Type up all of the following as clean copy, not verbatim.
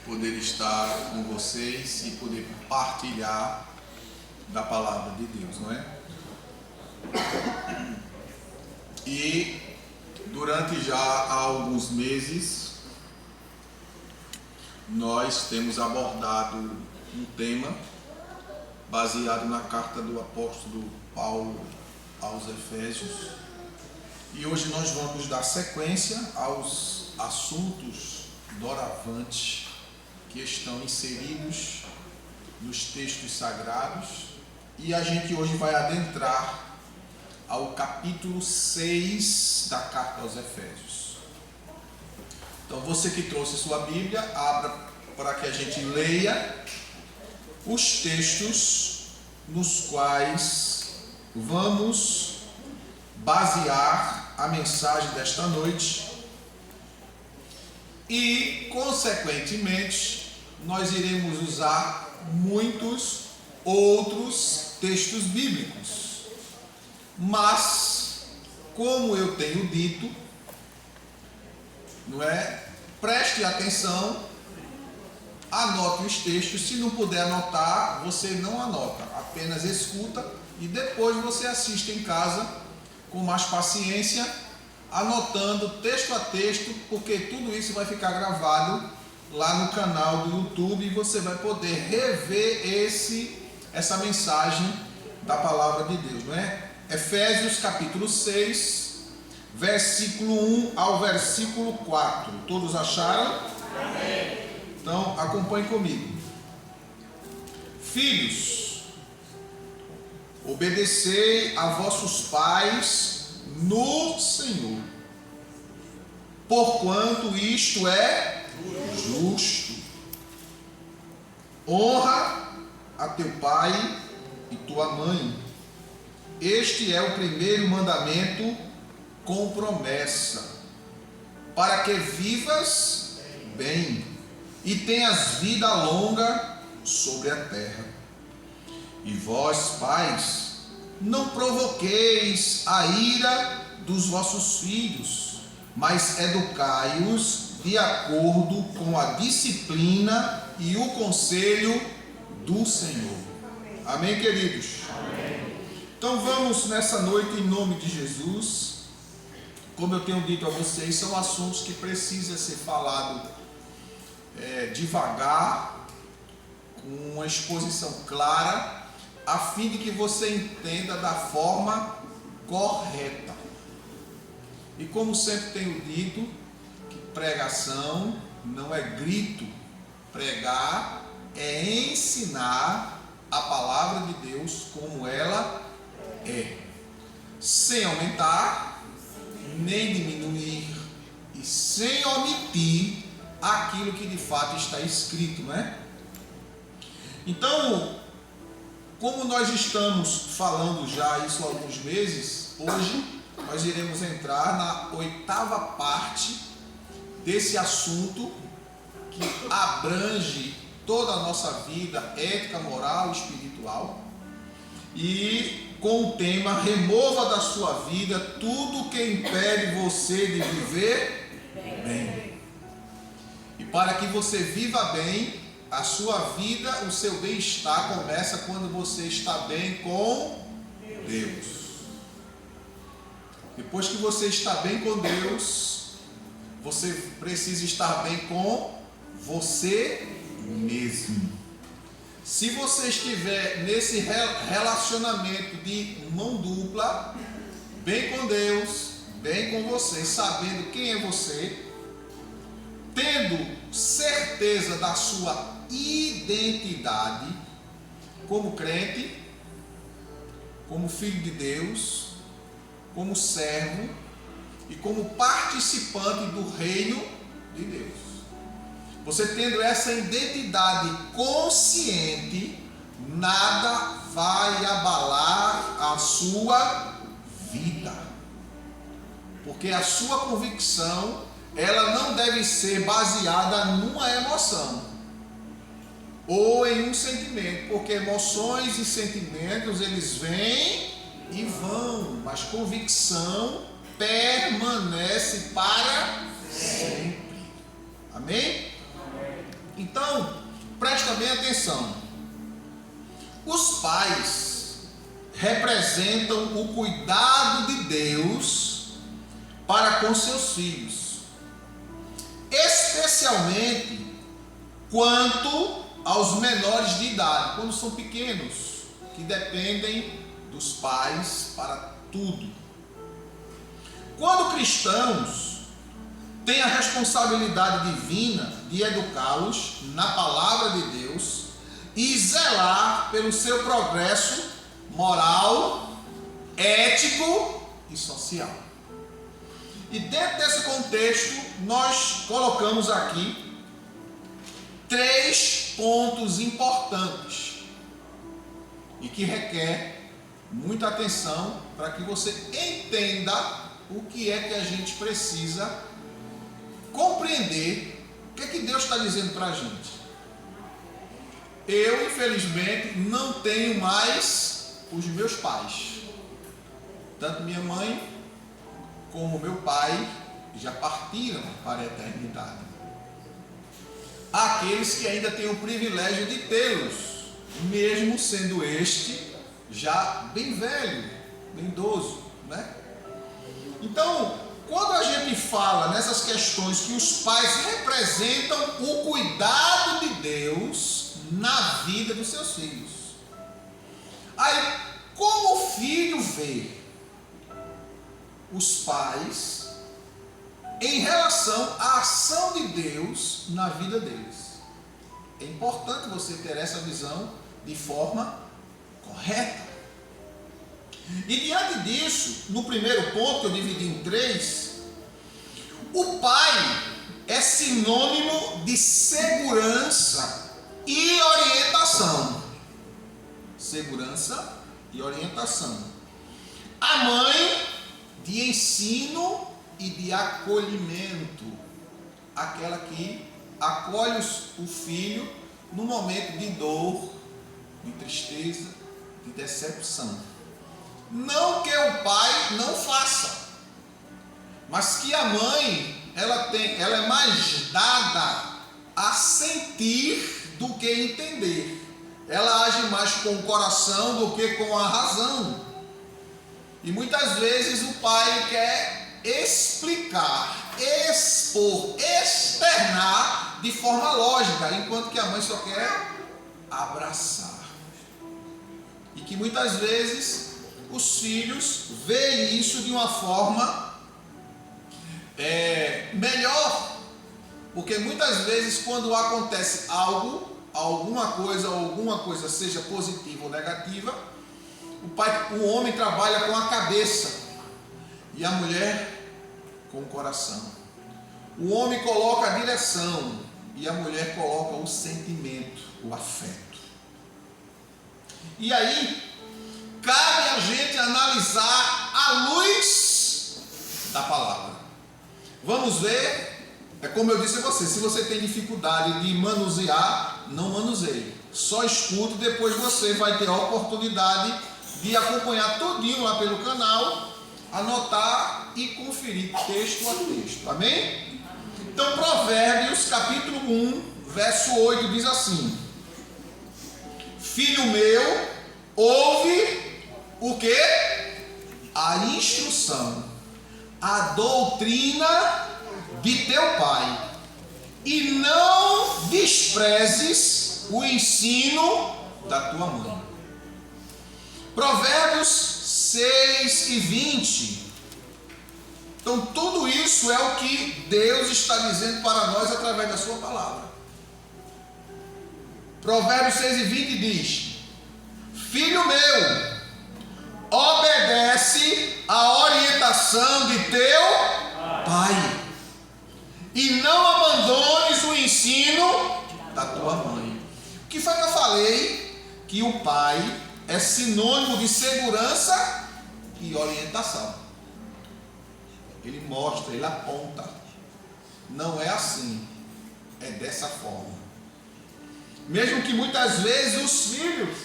poder estar com vocês e poder partilhar da palavra de Deus, não é? E durante já há alguns meses nós temos abordado um tema baseado na carta do apóstolo Paulo aos Efésios, e hoje nós vamos dar sequência aos assuntos doravante que estão inseridos nos textos sagrados, e a gente hoje vai adentrar ao capítulo 6 da carta aos Efésios. Então você que trouxe sua Bíblia, abra para que a gente leia os textos nos quais vamos basear a mensagem desta noite e, consequentemente, nós iremos usar muitos outros textos bíblicos. Mas, como eu tenho dito, não é? Preste atenção, anote os textos. Se não puder anotar, você não anota, apenas escuta e depois você assiste em casa com mais paciência, anotando texto a texto, porque tudo isso vai ficar gravado lá no canal do YouTube e você vai poder rever essa mensagem da palavra de Deus, não é? Efésios capítulo 6, versículo 1 ao versículo 4. Todos acharam? Amém. Então, acompanhe comigo. Filhos, obedecei a vossos pais no Senhor, porquanto isto é justo. Honra a teu pai e tua mãe. Este é o primeiro mandamento com promessa, para que vivas bem e tenhas vida longa sobre a terra. E vós, pais, não provoqueis a ira dos vossos filhos, mas educai-os de acordo com a disciplina e o conselho do Senhor. Amém, queridos? Amém. Então vamos nessa noite, em nome de Jesus. Como eu tenho dito a vocês, são assuntos que precisam ser falados devagar, com uma exposição clara, a fim de que você entenda da forma correta. E como sempre tenho dito, que pregação não é grito, pregar é ensinar a palavra de Deus como ela é, sem aumentar nem diminuir e sem omitir aquilo que de fato está escrito, não é? Então, como nós estamos falando já isso há alguns meses, hoje nós iremos entrar na 8ª parte desse assunto que abrange toda a nossa vida ética, moral e espiritual, e com o tema: remova da sua vida tudo que impede você de viver bem. E para que você viva bem, a sua vida, o seu bem-estar começa quando você está bem com Deus. Depois que você está bem com Deus, você precisa estar bem com você mesmo. Se você estiver nesse relacionamento de mão dupla, bem com Deus, bem com você, sabendo quem é você, tendo certeza da sua identidade como crente, como filho de Deus, como servo e como participante do reino de Deus. Você tendo essa identidade consciente, nada vai abalar a sua vida. Porque a sua convicção, ela não deve ser baseada numa emoção ou em um sentimento, porque emoções e sentimentos, eles vêm e vão, mas convicção permanece para sempre. Amém? Então, presta bem atenção. Os pais representam o cuidado de Deus para com seus filhos, especialmente quanto aos menores de idade, quando são pequenos, que dependem dos pais para tudo. Quando cristãos têm a responsabilidade divina de educá-los na palavra de Deus e zelar pelo seu progresso moral, ético e social. E dentro desse contexto, nós colocamos aqui 3 pontos importantes e que requer muita atenção para que você entenda o que é que a gente precisa compreender, o que é que Deus está dizendo para a gente. Eu, infelizmente, não tenho mais os meus pais. Tanto minha mãe como meu pai já partiram para a eternidade. Há aqueles que ainda têm o privilégio de tê-los, mesmo sendo este já bem velho, bem idoso, né? Então, quando a gente fala nessas questões que os pais representam o cuidado de Deus na vida dos seus filhos, aí como o filho vê os pais em relação à ação de Deus na vida deles? É importante você ter essa visão de forma correta. E diante disso, no primeiro ponto que eu dividi em 3, o pai é sinônimo de segurança e orientação. Segurança e orientação. A mãe de ensino e de acolhimento, aquela que acolhe o filho no momento de dor, de tristeza, de decepção. Não que o pai não faça, mas que a mãe ela é mais dada a sentir do que entender. Ela age mais com o coração do que com a razão. E muitas vezes o pai quer explicar, expor, externar de forma lógica, enquanto que a mãe só quer abraçar. E que muitas vezes os filhos veem isso de uma forma melhor, porque muitas vezes quando acontece alguma coisa seja positiva ou negativa, o homem trabalha com a cabeça e a mulher com o coração. O homem coloca a direção e a mulher coloca o sentimento, o afeto. E aí cabe a gente analisar à luz da palavra. Vamos ver, é como eu disse a você, se você tem dificuldade de manusear, não manuseie. Só escute, depois você vai ter a oportunidade de acompanhar todinho lá pelo canal, anotar e conferir texto a texto. Amém? Então, Provérbios, capítulo 1, verso 8, diz assim: Filho meu, ouve o quê? A instrução, a doutrina de teu pai, e não desprezes o ensino da tua mãe. Provérbios 6 e 20. Então tudo isso é o que Deus está dizendo para nós através da sua palavra. Provérbios 6 e 20 diz: Filho meu, obedece a orientação de teu pai, e não abandones o ensino da tua mãe. O que foi que eu falei? Que o pai é sinônimo de segurança e orientação. Ele mostra, ele aponta. Não é assim, é dessa forma. Mesmo que muitas vezes os filhos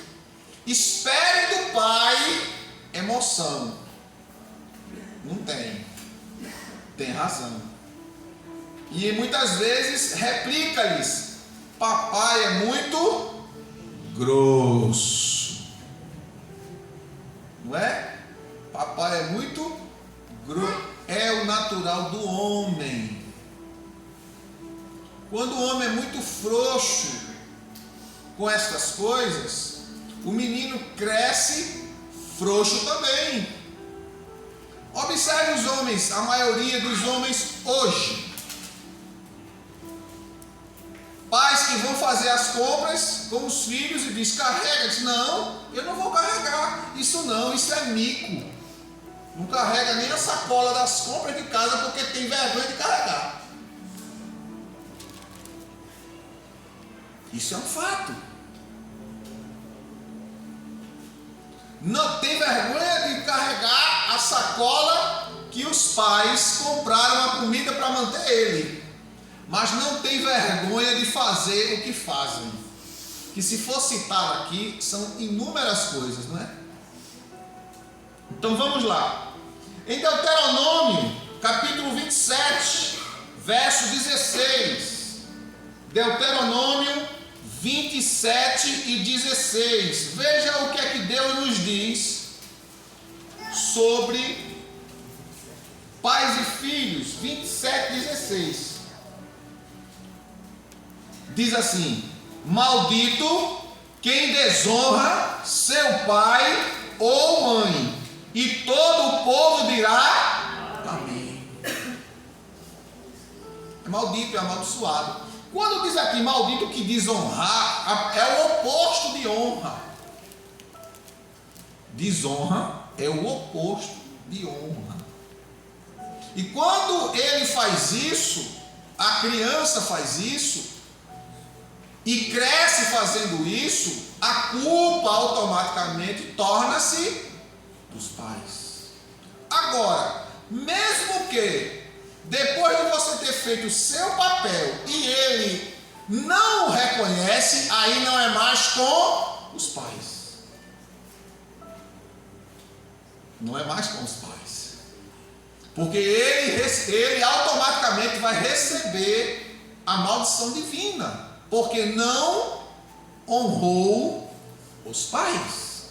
esperem do pai emoção. Não tem. Tem razão. E muitas vezes replica-lhes papai é muito grosso. Não é? Papai é muito grosso. É o natural do homem. Quando o homem é muito frouxo com estas coisas, o menino cresce frouxo também. Observe os homens, a maioria dos homens hoje. Pais que vão fazer as compras com os filhos e diz: carrega. Diz: não, eu não vou carregar. Isso não, isso é mico. Não carrega nem a sacola das compras de casa porque tem vergonha de carregar. Isso é um fato. Não tem vergonha de carregar a sacola que os pais compraram a comida para manter ele. Mas não tem vergonha de fazer o que fazem. Que se for citar aqui, são inúmeras coisas, não é? Então vamos lá. Em Deuteronômio, capítulo 27, verso 16. Deuteronômio 27 e 16. Veja o que é que Deus nos diz sobre pais e filhos. 27 e 16. Diz assim: maldito quem desonra seu pai ou mãe. E todo o povo dirá amém. É maldito, é amaldiçoado. Quando diz aqui maldito, que desonrar é o oposto de honra. Desonra é o oposto de honra. E quando ele faz isso, a criança faz isso, e cresce fazendo isso, a culpa automaticamente torna-se dos pais. Agora, mesmo que depois de você ter feito o seu papel e ele não o reconhece, aí não é mais com os pais. Não é mais com os pais. Porque ele automaticamente vai receber a maldição divina. Porque não honrou os pais.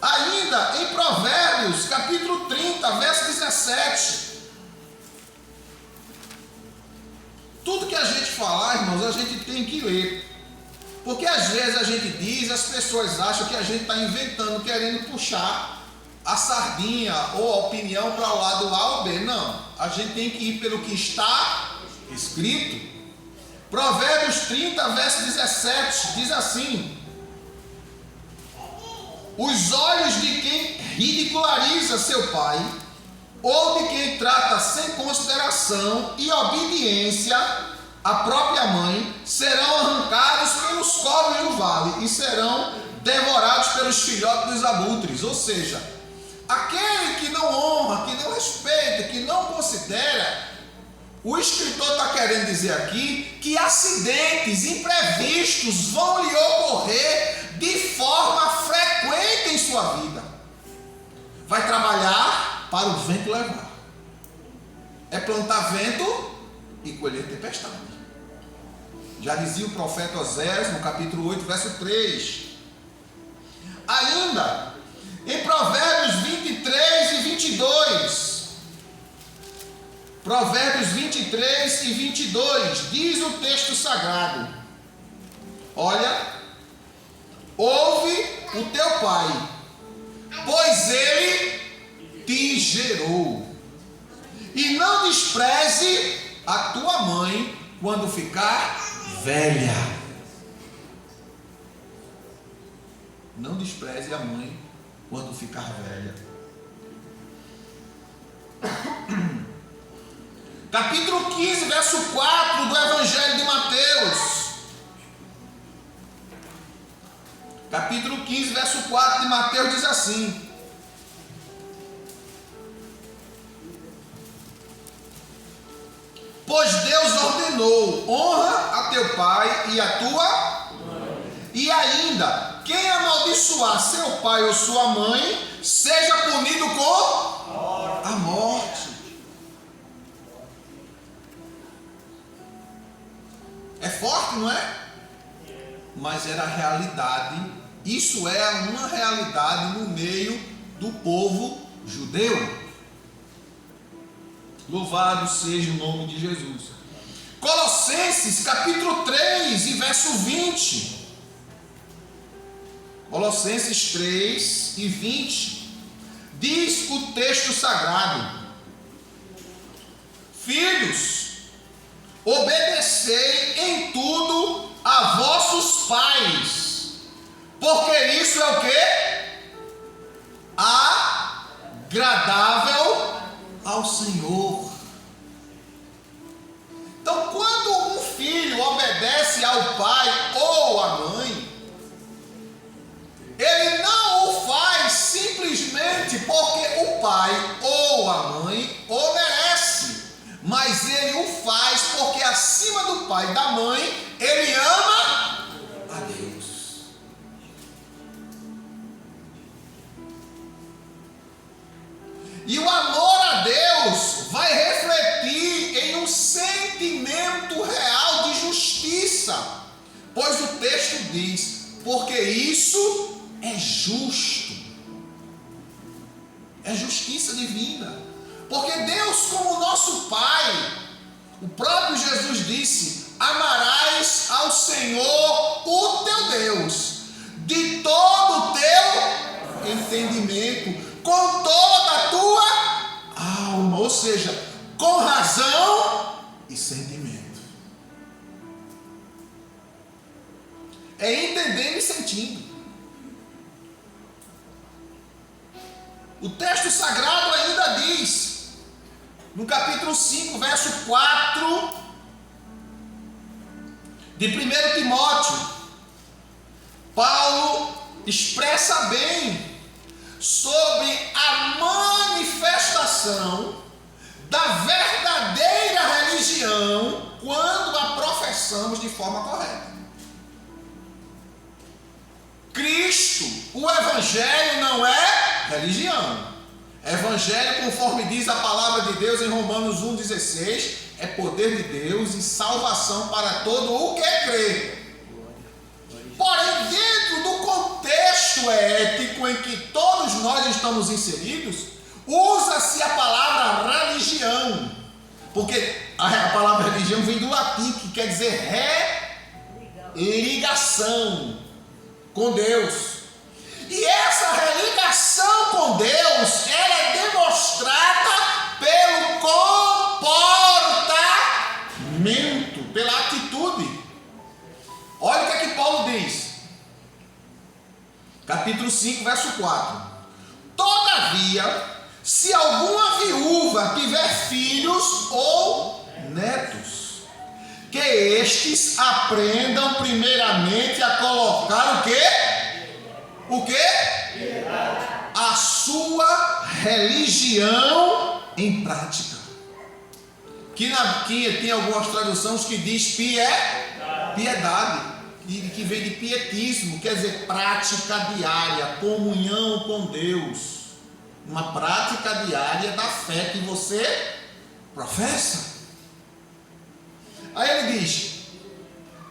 Ainda em Provérbios, capítulo 30, verso 17. Tudo que a gente falar, irmãos, a gente tem que ler. Porque às vezes a gente diz, as pessoas acham que a gente está inventando, querendo puxar a sardinha ou a opinião para o lado A ou B. Não, a gente tem que ir pelo que está escrito. Provérbios 30, verso 17, diz assim: os olhos de quem ridiculariza seu pai, ou de quem trata sem consideração e obediência a própria mãe, serão arrancados pelos corvos do vale e serão devorados pelos filhotes dos abutres. Ou seja, aquele que não honra, que não respeita, que não considera, o escritor está querendo dizer aqui que acidentes imprevistos vão lhe ocorrer de forma frequente em sua vida. Vai trabalhar para o vento levar. É plantar vento e colher tempestade. Já dizia o profeta Oséias no capítulo 8, verso 3. Ainda em Provérbios 23 e 22. Provérbios 23 e 22, diz o texto sagrado: olha, ouve o teu pai, pois ele te gerou, e não despreze a tua mãe quando ficar velha. Não despreze a mãe quando ficar velha. Capítulo 15, verso 4 do Evangelho de Mateus. Capítulo 15, verso 4 de Mateus diz assim: pois Deus ordenou: honra a teu pai e a tua mãe. E ainda, quem amaldiçoar seu pai ou sua mãe, seja punido com a morte. É forte, não é? Mas era a realidade. Isso é uma realidade no meio do povo judeu. Louvado seja o nome de Jesus. Colossenses capítulo 3 e verso 20. Colossenses 3 e 20. Diz o texto sagrado: filhos, obedecei em tudo a vossos pais, porque isso é o que? Agradável ao Senhor. Então, quando um filho obedece ao pai ou à mãe, ele não o faz simplesmente porque o pai ou a mãe o merece, mas ele o faz porque acima do pai e da mãe, ele ama a Deus. E o amor a Deus vai refletir em um sentimento real de justiça, pois o texto diz: porque isso é justo, é justiça divina, porque Deus, como nosso Pai, o próprio Jesus disse: amarás ao Senhor, o teu Deus, de todo o teu entendimento, com toda a tua alma, ou seja, com razão e sentimento. É entendendo e sentindo. O texto sagrado ainda diz, no capítulo 5, verso 4 de 1 Timóteo, Paulo expressa bem sobre a manifestação da verdadeira religião quando a professamos de forma correta. Cristo, o Evangelho não é religião. Evangelho, conforme diz a palavra de Deus em Romanos 1,16, é poder de Deus e salvação para todo o que crê. Porém, dentro do contexto ético em que todos nós estamos inseridos, usa-se a palavra religião, porque a palavra religião vem do latim, que quer dizer religação com Deus. E essa religação com Deus, ela é demonstrada pelo comportamento, pela atitude. Olha o que é que Paulo diz. Capítulo 5, verso 4. Todavia, se alguma viúva tiver filhos ou netos, que estes aprendam primeiramente a colocar o quê? O quê? A sua religião em prática. Que tem algumas traduções que diz piedade, que vem de pietismo, quer dizer prática diária, comunhão com Deus. Uma prática diária da fé que você professa. Aí ele diz: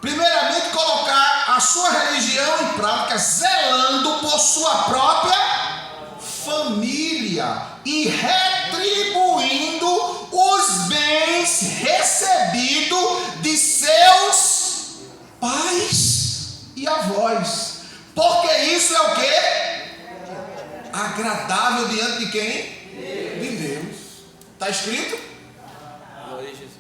primeiramente colocar a sua religião em prática, zelando por sua própria família e retribuindo os bens recebidos de seus pais e avós, porque isso é o quê? Agradável diante de quem? De Deus. Está escrito? Glória a Jesus.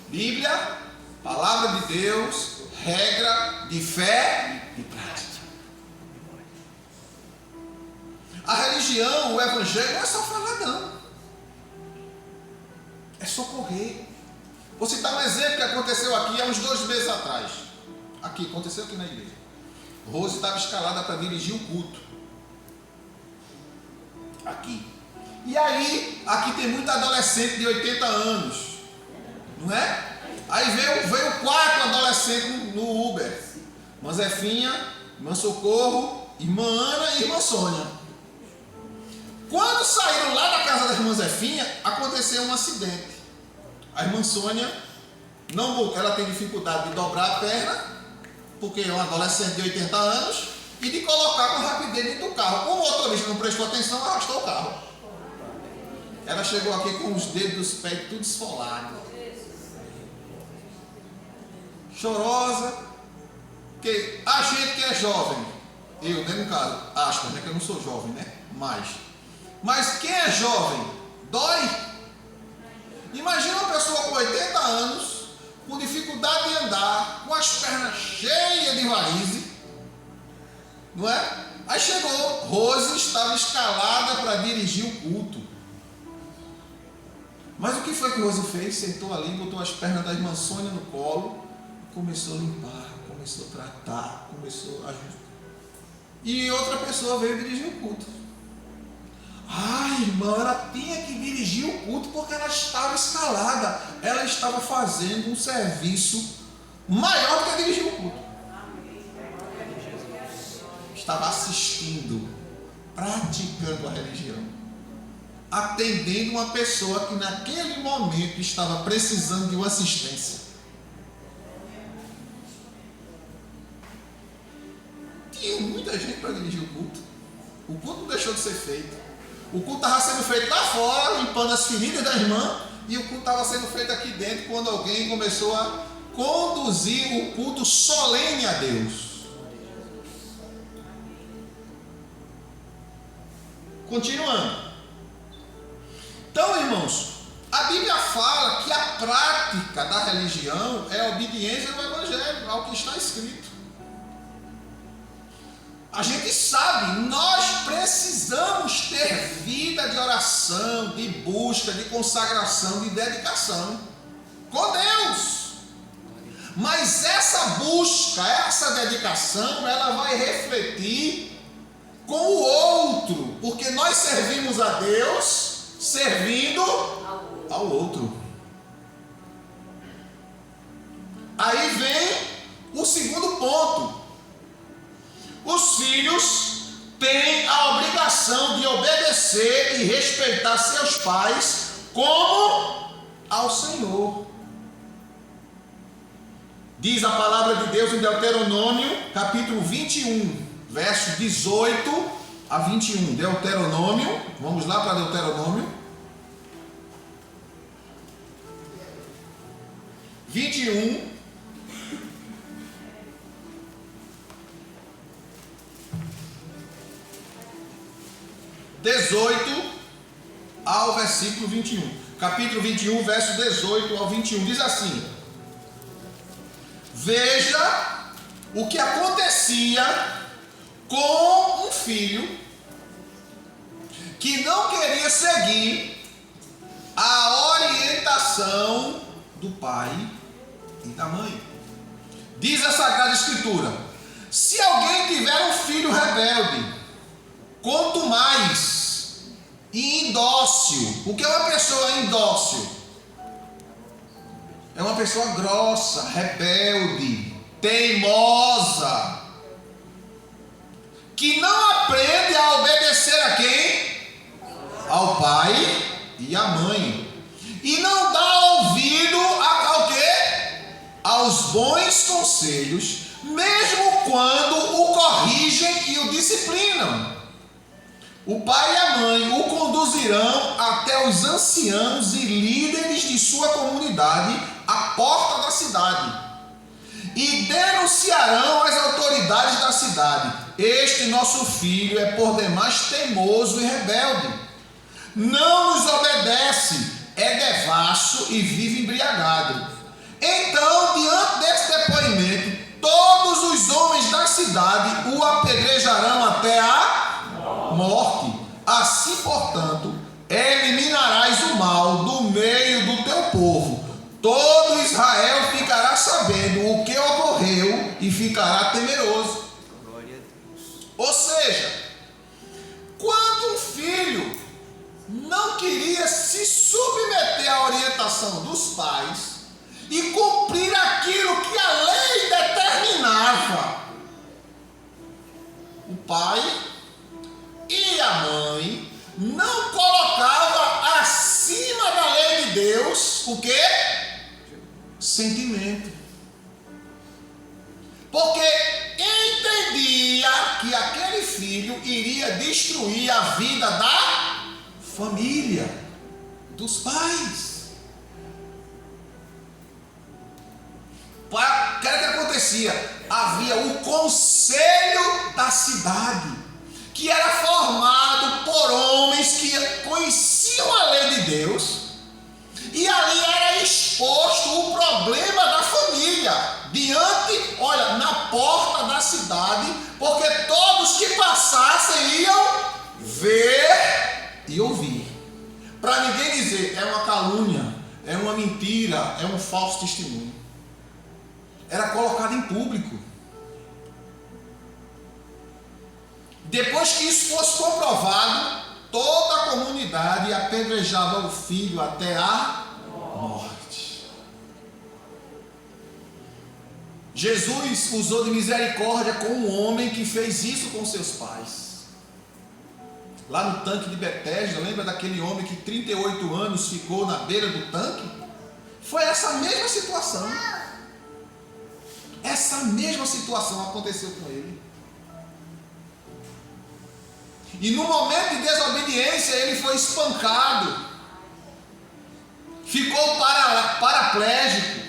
Bíblia, palavra de Deus, regra de fé e prática. A religião, o evangelho não é só falar, não. É socorrer. Vou citar um exemplo que aconteceu aqui há uns 2 meses atrás. Aconteceu aqui na igreja. Rose estava escalada para dirigir o culto. Aqui. E aí, aqui tem muito adolescente de 80 anos. Não é? Aí veio 4 adolescentes no Uber. Irmã Zefinha, irmã Socorro, irmã Ana e irmã Sônia. Quando saíram lá da casa da irmã Zefinha, aconteceu um acidente. A irmã Sônia Não, ela tem dificuldade de dobrar a perna, porque é um adolescente de 80 anos, e de colocar com rapidez dentro do carro. O motorista não prestou atenção, arrastou o carro. Ela chegou aqui com os dedos dos pés tudo esfolado, chorosa, porque a gente que é jovem, eu, né, no caso, aspas, né, que eu não sou jovem, né, mas quem é jovem, dói. Imagina uma pessoa com 80 anos, com dificuldade de andar, com as pernas cheias de varizes, não é? Aí chegou, Rose estava escalada para dirigir o culto. Mas o que foi que Rose fez? Sentou ali, botou as pernas da irmã Sônia no colo, começou a limpar, começou a tratar, começou a ajustar. E outra pessoa veio dirigir o culto. Irmã, ela tinha que dirigir o culto porque ela estava escalada. Ela estava fazendo um serviço maior do que dirigir o culto. Estava assistindo, praticando a religião, atendendo uma pessoa que naquele momento estava precisando de uma assistência. Tinha muita gente para dirigir o culto. O culto não deixou de ser feito. O culto estava sendo feito lá fora, limpando as feridas da irmã, e o culto estava sendo feito aqui dentro, quando alguém começou a conduzir o culto solene a Deus. Continuando. Então, irmãos, a Bíblia fala que a prática da religião é a obediência ao Evangelho, ao que está escrito. A gente sabe, nós precisamos ter vida de oração, de busca, de consagração, de dedicação com Deus. Mas essa busca, essa dedicação, ela vai refletir com o outro, porque nós servimos a Deus servindo ao outro. Aí vem o segundo ponto. Os filhos têm a obrigação de obedecer e respeitar seus pais como ao Senhor. Diz a palavra de Deus em Deuteronômio, capítulo 21, versos 18 a 21. Deuteronômio, vamos lá para Deuteronômio 21. 18 ao versículo 21. Capítulo 21, verso 18 ao 21. Diz assim: veja o que acontecia com um filho que não queria seguir a orientação do pai e da mãe. Diz a Sagrada Escritura: se alguém tiver um filho rebelde, quanto mais e indócil. O que é uma pessoa indócil? É uma pessoa grossa, rebelde, teimosa, que não aprende a obedecer a quem? Ao pai e à mãe. E não dá ouvido ao quê? Aos bons conselhos, mesmo quando o corrigem e o disciplinam. O pai e a mãe o conduzirão até os anciãos e líderes de sua comunidade à porta da cidade e denunciarão às autoridades da cidade: este nosso filho é por demais teimoso e rebelde, não nos obedece, é devasso e vive embriagado. Então, diante desse depoimento, todos os homens da cidade o apedrejarão até a morte. Assim, portanto, eliminarás o mal do meio do teu povo. Todo Israel ficará sabendo o que ocorreu e ficará temeroso. Ou seja, quando um filho não queria se submeter à orientação dos pais e cumprir aquilo que a lei determinava, o pai e a mãe não colocava acima da lei de Deus o quê? sentimento. Porque entendia que aquele filho iria destruir a vida da família, dos pais. O que era que acontecia? Havia o conselho da cidade, que era formado por homens que conheciam a lei de Deus, e ali era exposto o problema da família, diante, olha, na porta da cidade, porque todos que passassem iam ver e ouvir, para ninguém dizer, é uma calúnia, é uma mentira, é um falso testemunho. Era colocado em público. Depois que isso fosse comprovado, toda a comunidade apedrejava o filho até a morte. Jesus usou de misericórdia com um homem que fez isso com seus pais. Lá no tanque de Betesda, lembra daquele homem que 38 anos ficou na beira do tanque? Foi essa mesma situação. Essa mesma situação aconteceu com ele. E no momento de desobediência ele foi espancado, ficou paraplégico,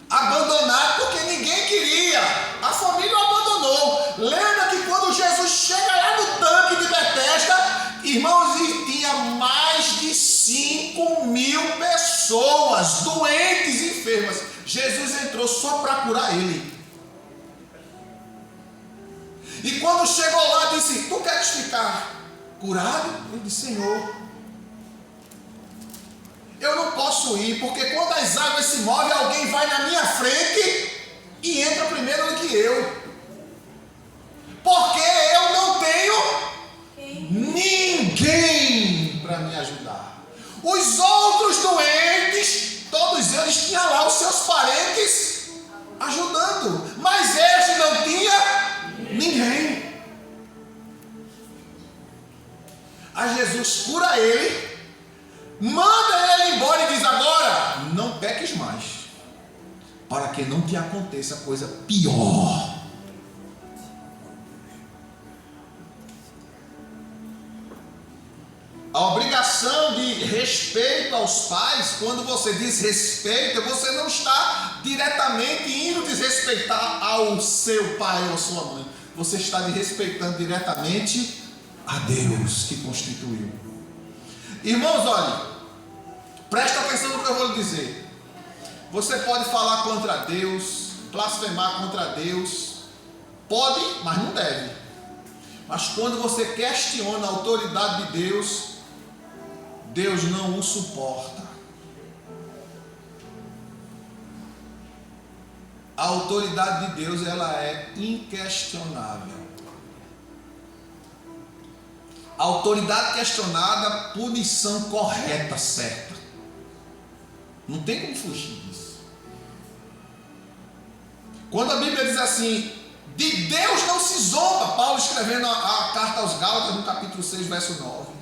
abandonado, porque ninguém queria, a família o abandonou. Lembra que quando Jesus chega lá no tanque de Betesda, irmãos, tinha mais de 5.000 pessoas doentes e enfermas. Jesus entrou só para curar ele. E quando chegou lá, disse, tu queres ficar curado? Ele disse, Senhor, eu não posso ir, porque quando as águas se movem, alguém vai na minha frente e entra primeiro do que eu. Porque eu não tenho ninguém para me ajudar. Os outros doentes, todos eles tinham lá os seus parentes ajudando, mas este não tinha ninguém. Aí Jesus cura ele, manda ele embora e diz, agora não peques mais, para que não te aconteça coisa pior. A obrigação de respeito aos pais, quando você diz respeito, você não está diretamente indo desrespeitar ao seu pai ou à sua mãe. Você está desrespeitando diretamente a Deus que constituiu. Irmãos, olha, presta atenção no que eu vou lhe dizer. Você pode falar contra Deus, blasfemar contra Deus, pode, mas não deve. Mas quando você questiona a autoridade de Deus, Deus não o suporta. A autoridade de Deus, ela é inquestionável. A autoridade questionada, punição correta, certa. Não tem como fugir disso. Quando a Bíblia diz assim, de Deus não se zomba, Paulo escrevendo a carta aos Gálatas, no capítulo 6, verso 9.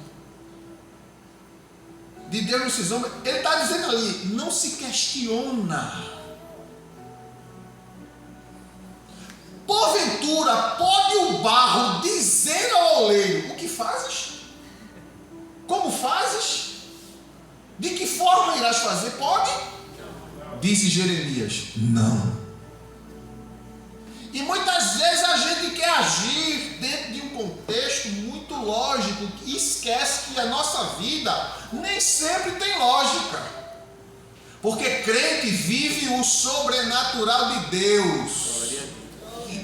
De Deus não se zomba, ele está dizendo ali, não se questiona. Porventura, pode o barro dizer ao oleiro, o que fazes? Como fazes? De que forma irás fazer? Pode? Disse Jeremias, não. E muitas vezes a gente quer agir dentro de um contexto muito lógico e esquece que a nossa vida nem sempre tem lógica. Porque crente vive o sobrenatural de Deus.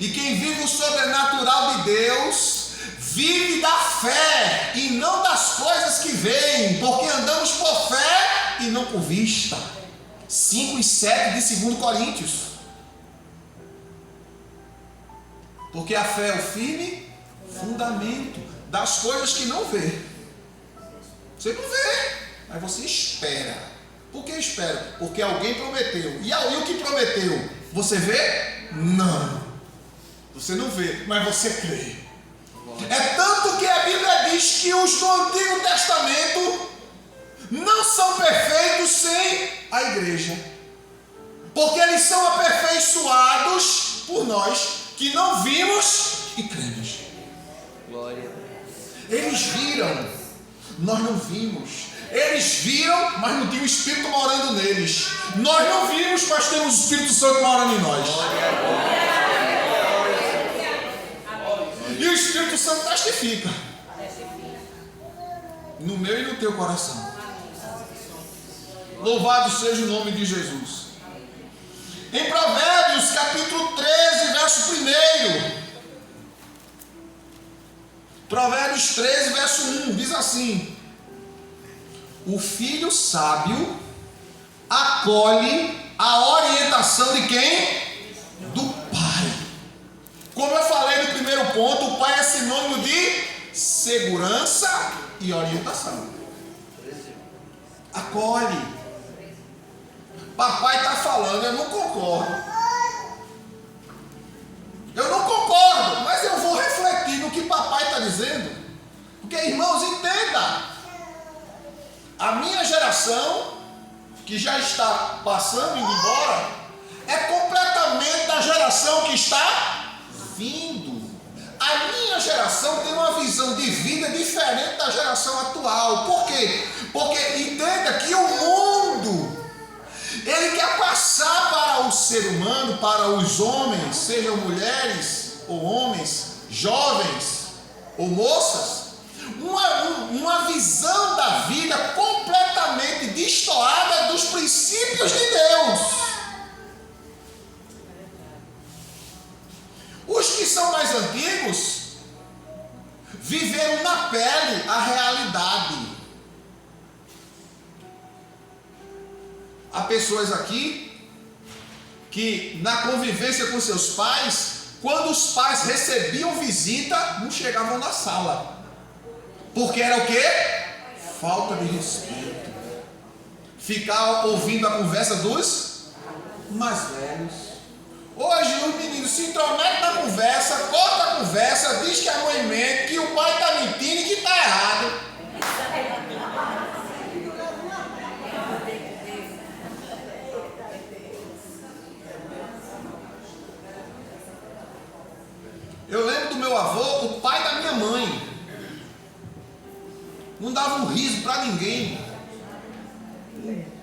E quem vive o sobrenatural de Deus, vive da fé e não das coisas que vêm, porque andamos por fé e não por vista. 5 e 7 de 2 Coríntios. Porque a fé é o firme fundamento das coisas que não vê. Você não vê, mas você espera. Por que espera? Porque alguém prometeu. E o que prometeu? Você vê? Não. Você não vê, mas você crê. É tanto que a Bíblia diz que os do Antigo Testamento não são perfeitos sem a igreja. Porque eles são aperfeiçoados por nós que não vimos e cremos. Glória. Eles viram, nós não vimos. Eles viram, mas não tinha o Espírito morando neles. Nós não vimos, mas temos o Espírito Santo morando em nós. E o Espírito Santo testifica no meu e no teu coração. Louvado seja o nome de Jesus. Em Provérbios capítulo 13, verso 1. Provérbios 13, verso 1, diz assim: o filho sábio acolhe a orientação de quem? Do pai. Como eu falei no primeiro ponto, o pai é sinônimo de segurança e orientação. Acolhe. Papai está falando, eu não concordo. Eu não concordo, mas eu vou refletir no que papai está dizendo. Porque, irmãos, entenda. A minha geração, que já está passando, indo embora, é completamente da geração que está vindo. A minha geração tem uma visão de vida diferente da geração atual. Por quê? Porque entenda que o mundo, ele quer passar para o ser humano, para os homens, sejam mulheres ou homens, jovens ou moças, uma visão da vida completamente destoada dos princípios de Deus. Os que são mais antigos viveram na pele a realidade. Há pessoas aqui que na convivência com seus pais, quando os pais recebiam visita, não chegavam na sala. Porque era o quê? Falta de respeito. Ficar ouvindo a conversa dos mais velhos. Hoje os meninos se intrometem na conversa, corta a conversa, diz que a mãe mente, que o pai está mentindo e que está errado. Eu lembro do meu avô, o pai da minha mãe. Não dava um riso para ninguém.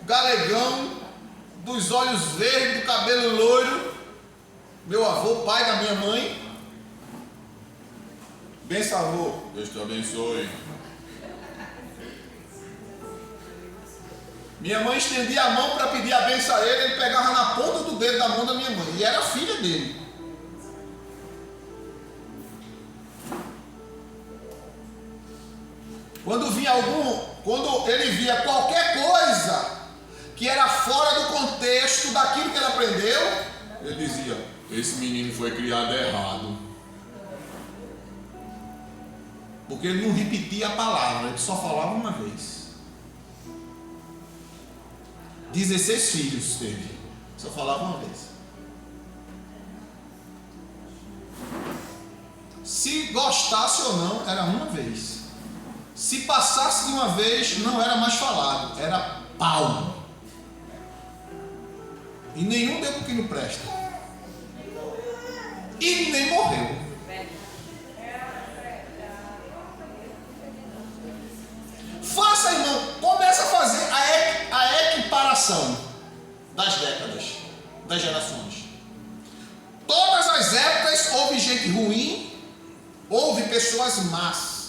Galegão, dos olhos verdes, do cabelo loiro. Meu avô, pai da minha mãe. Benção, avô. Deus te abençoe. Minha mãe estendia a mão para pedir a benção a ele. Ele pegava na ponta do dedo da mão da minha mãe. E era filha dele. Quando ele via qualquer coisa que era fora do contexto daquilo que ele aprendeu, ele dizia: esse menino foi criado errado. Porque ele não repetia a palavra, ele só falava uma vez. 16 filhos teve, só falava uma vez. Se gostasse ou não, era uma vez. Se passasse de uma vez, não era mais falado, era pau. E nenhum deu porque não presta. E nem morreu. Faça, irmão, começa a fazer a equiparação das décadas, das gerações. Todas as épocas houve gente ruim, houve pessoas más.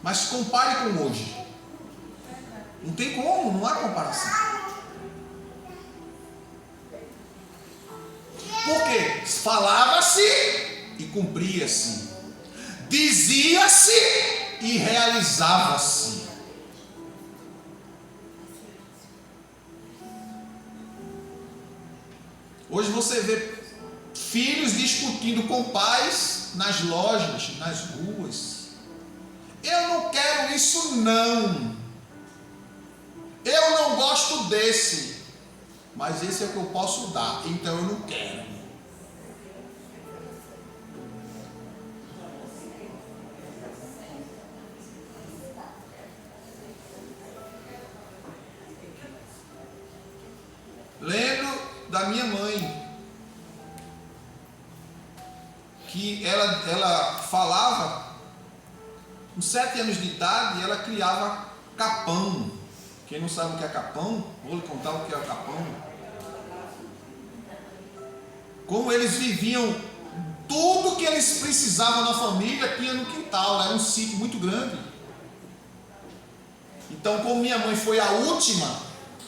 Mas compare com hoje. Não tem como, não há comparação. Porque falava-se e cumpria-se. Dizia-se e realizava-se. Hoje você vê filhos discutindo com pais nas lojas, nas ruas. Eu não quero isso não. Eu não gosto desse. Mas esse é o que eu posso dar. Então eu não quero. Lembro da minha mãe. que ela falava, com 7 anos de idade, ela criava capão. Quem não sabe o que é capão, vou lhe contar o que é o capão. Como eles viviam, tudo que eles precisavam na família tinha no quintal, era um sítio muito grande. Então, como minha mãe foi a última,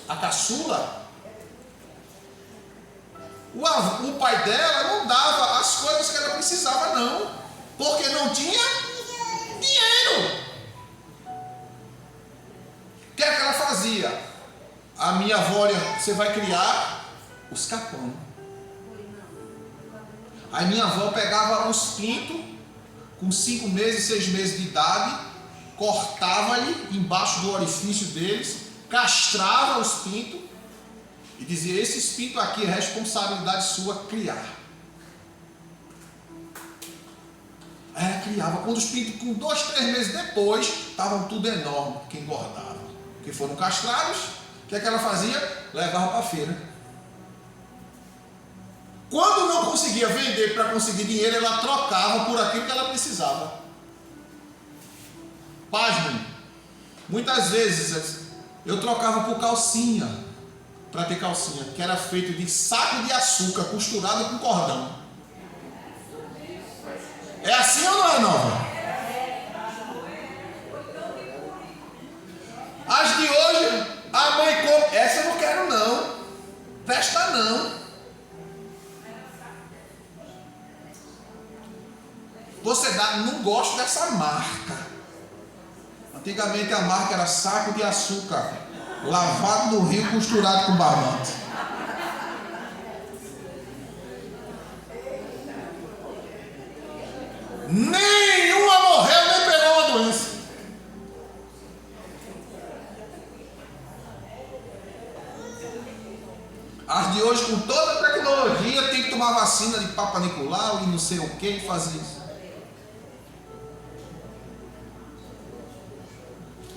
a caçula, o pai dela não dava as coisas que ela precisava, não, porque não tinha dinheiro. O que é que ela fazia? A minha avó, você vai criar os capão. Aí minha avó pegava os pintos, com 5 meses, 6 meses de idade, cortava-lhe embaixo do orifício deles, castrava os pintos e dizia: esses pintos aqui é responsabilidade sua criar. Aí ela criava. Quando os pintos, com 2, 3 meses depois, estavam tudo enorme, porque engordavam. Porque foram castrados, o que é que ela fazia? Levava para a feira. Quando não conseguia vender para conseguir dinheiro, ela trocava por aquilo que ela precisava. Pasmem, muitas vezes eu trocava por calcinha, para ter calcinha, que era feito de saco de açúcar costurado com cordão. É assim ou não é, Nova? As de hoje, a mãe compra. Essa eu não quero não, presta não. Você dá, não gosto dessa marca. Antigamente a marca era saco de açúcar, lavado no rio, costurado com barbante. Nenhuma morreu, nem pegou uma doença. As de hoje, com toda a tecnologia, tem que tomar vacina de Papa Nicolau e não sei o que e fazer isso.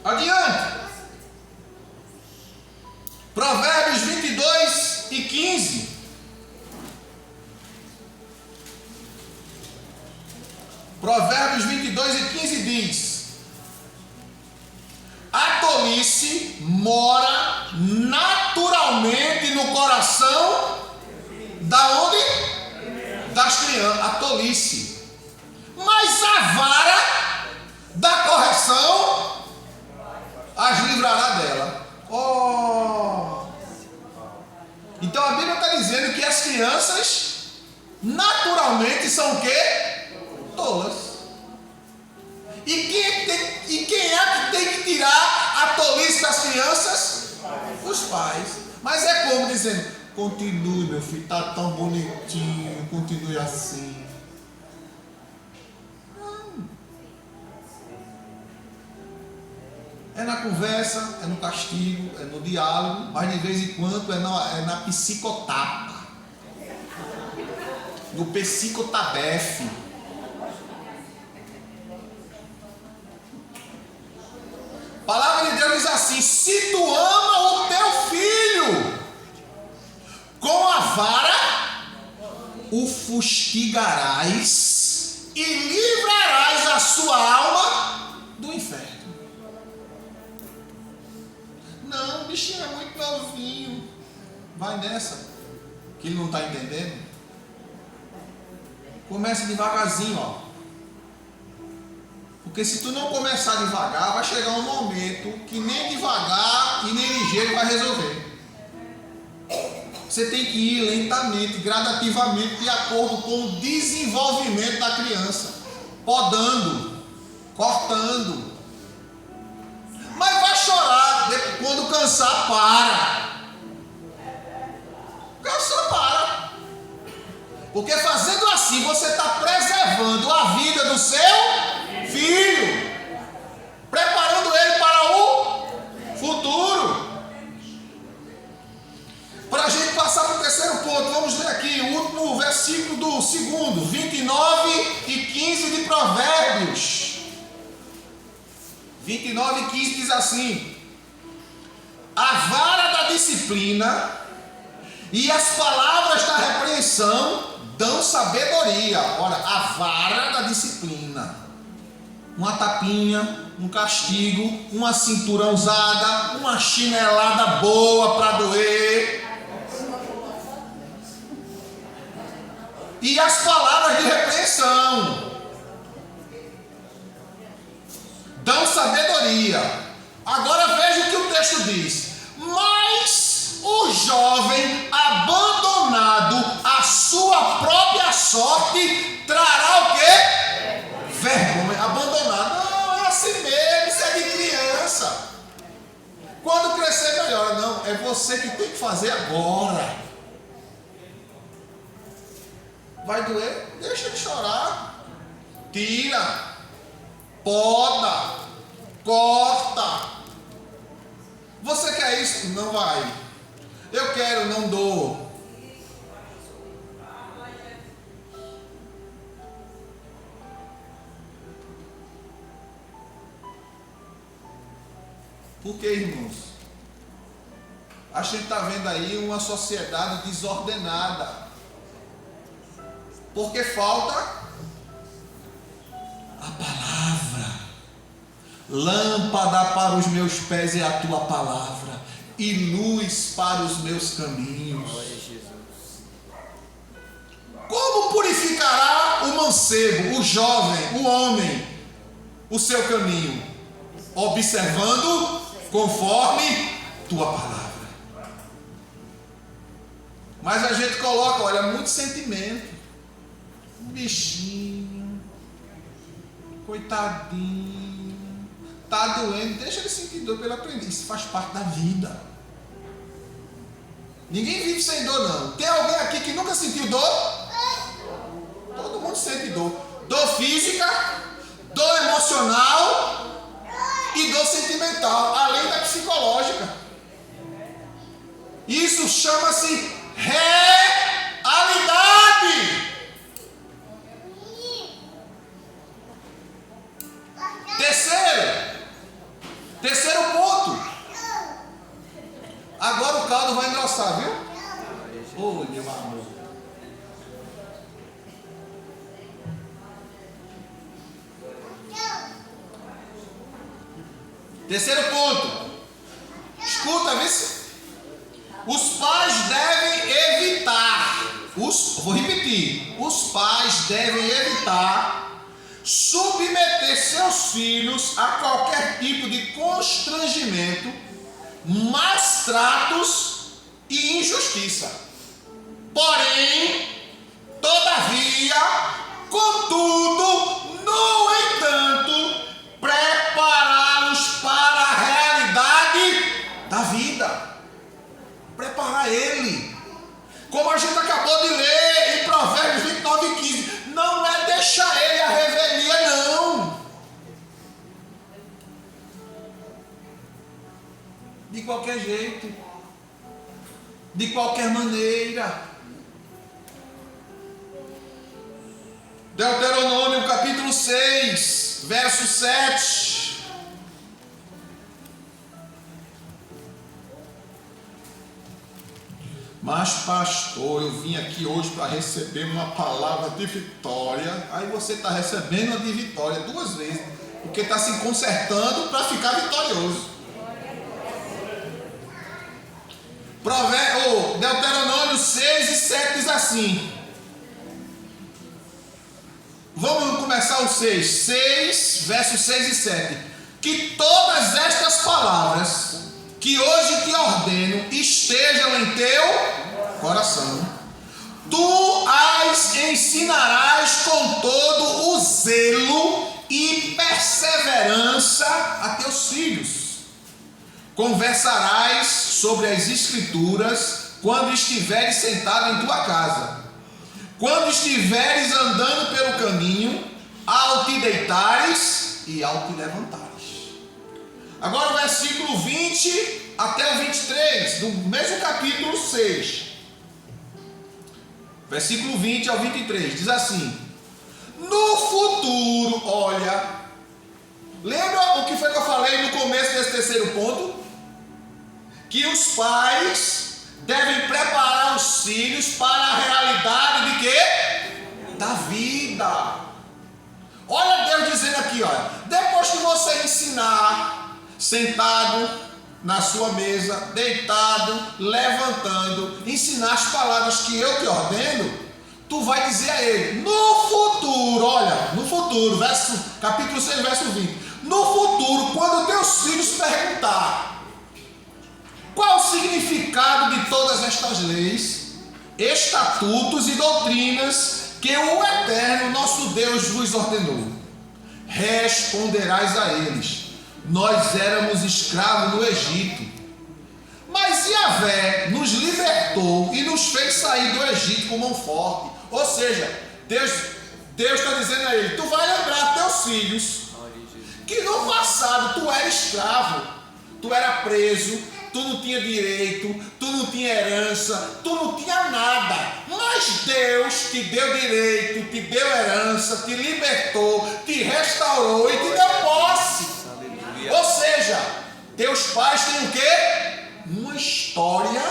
Adiante. Provérbios 22 e 15. Provérbios 22 e 15 diz: a tolice mora naturalmente no coração da onde? Das crianças. A tolice. Mas a vara da correção as livrará dela. Oh! Então a Bíblia está dizendo que as crianças naturalmente são o quê? Tolas. E quem é que tem que tirar a tolice das crianças? Os pais. Mas é como dizendo: continue, meu filho, está tão bonitinho, continue assim. É na conversa, é no castigo, é no diálogo, mas de vez em quando é na psicotapa, no psicotabefe. A palavra de Deus diz assim: se tu ama o teu filho, com a vara o fustigarás e livrarás a sua alma do inferno. Não, o bichinho é muito novinho. Vai nessa, que ele não está entendendo. Começa devagarzinho, ó. Porque se tu não começar devagar, vai chegar um momento que nem devagar e nem ligeiro vai resolver. Você tem que ir lentamente, gradativamente, de acordo com o desenvolvimento da criança. Podando, cortando. Mas vai chorar, quando cansar, para. Cansar, para. Porque fazendo assim, você está preservando a vida do seu filho, preparando ele para o futuro. Para a gente passar para o terceiro ponto, vamos ler aqui o último versículo do segundo, 29 e 15 de Provérbios. 29 e 15 diz assim: a vara da disciplina e as palavras da repreensão dão sabedoria sabedoria. Olha, a vara da disciplina. Uma tapinha, um castigo, uma cintura usada, uma chinelada boa para doer. E as palavras de repreensão dão sabedoria. Agora veja o que o texto diz. Mas o jovem abandonado à sua própria sorte trará o quê? Vergonha. Abandonado. Não, é assim mesmo, isso é de criança. Quando crescer melhora. Não, é você que tem que fazer agora. Vai doer? Deixa de chorar. Tira. Poda. Corta. Você quer isso? Não vai. Eu quero, não dou. Por que, irmãos? A gente está vendo aí uma sociedade desordenada. Porque falta a palavra. Lâmpada para os meus pés é a tua palavra, e luz para os meus caminhos. Como purificará o mancebo, o jovem, o homem, o seu caminho? Observando conforme tua palavra. Mas a gente coloca, olha, muito sentimento. Um bichinho, coitadinho, tá doendo, deixa ele sentir dor pelo aprendiz. Isso faz parte da vida. Ninguém vive sem dor, não. Tem alguém aqui que nunca sentiu dor? Todo mundo sente dor. Dor física, dor emocional e dor sentimental, além da psicológica. Isso chama-se realidade. Terceiro ponto. Agora o caldo vai engrossar, viu? Oi, meu amor. Terceiro ponto. Escuta, vê se os pais devem evitar. Vou repetir. Os pais devem evitar submeter seus filhos a qualquer tipo de constrangimento, maus tratos e injustiça. Porém, todavia, contudo, no entanto, prepará-los para a realidade da vida. Preparar ele. Como a gente acabou de ler em Provérbios 29 e 15. Não é deixar ele a revelia, não. De qualquer jeito. De qualquer maneira. Deuteronômio capítulo 6, verso 7. Mas pastor, eu vim aqui hoje para receber uma palavra de vitória. Aí você está recebendo a de vitória duas vezes, porque está se consertando para ficar vitorioso. Deuteronômio 6 e 7 diz assim. Vamos começar o 6, versos 6 e 7. Que todas estas palavras que hoje te ordeno estejam em teu coração. Tu as ensinarás com todo o zelo e perseverança a teus filhos. Conversarás sobre as escrituras quando estiveres sentado em tua casa, quando estiveres andando pelo caminho, ao te deitares e ao te levantares. Agora o versículo 20 até o 23, do mesmo capítulo 6. Versículo 20 ao 23, diz assim: no futuro, olha, lembra o que foi que eu falei no começo desse terceiro ponto? Que os pais devem preparar os filhos para a realidade de quê? vida. Olha Deus dizendo aqui, olha, depois que você ensinar, sentado na sua mesa, deitado, levantando, ensinar as palavras que eu te ordeno, tu vai dizer a ele, no futuro, olha, no futuro, capítulo 6, verso 20, no futuro, quando teus filhos perguntar qual o significado de todas estas leis, estatutos e doutrinas que o Eterno, nosso Deus, vos ordenou, responderás a eles, nós éramos escravos no Egito, mas Yahvé nos libertou e nos fez sair do Egito com mão forte. Ou seja, Deus está dizendo a ele, tu vai lembrar a teus filhos que no passado tu era escravo, tu era preso, tu não tinha direito, tu não tinha herança, tu não tinha nada, mas Deus te deu direito, te deu herança, te libertou, te restaurou e te deu posse. Ou seja, teus pais têm o quê? Uma história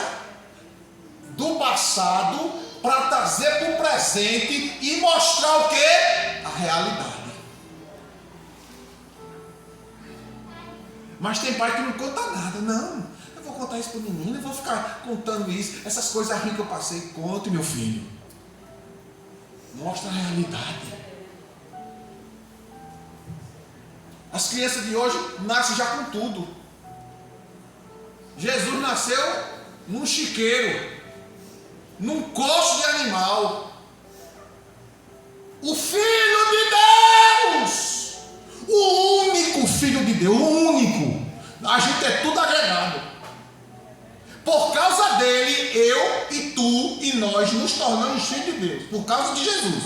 do passado para trazer para o presente e mostrar o quê? A realidade. Mas tem pai que não conta nada, não. Eu vou contar isso para o menino, eu vou ficar contando isso, essas coisas ruins que eu passei, conte, meu filho. Mostra a realidade. As crianças de hoje nascem já com tudo. Jesus nasceu num chiqueiro, num coxo de animal. O Filho de Deus, o único Filho de Deus, o único. A gente é tudo agregado. Por causa dele, eu e tu e nós nos tornamos filhos de Deus. Por causa de Jesus.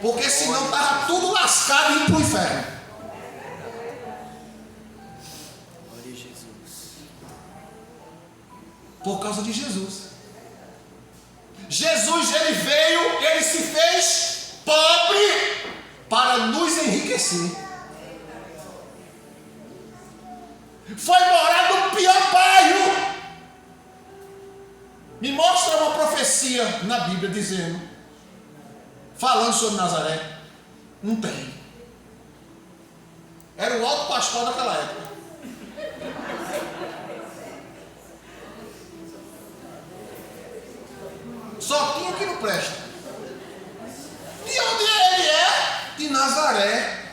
Porque senão estava tudo lascado e indo para o inferno. Por causa de Jesus. Jesus, ele veio, ele se fez pobre para nos enriquecer. Foi morar no pior bairro. Me mostra uma profecia na Bíblia dizendo, falando sobre Nazaré. Não tem. Era o alto pastor daquela época. Só tinha que não presta. De onde ele é? De Nazaré.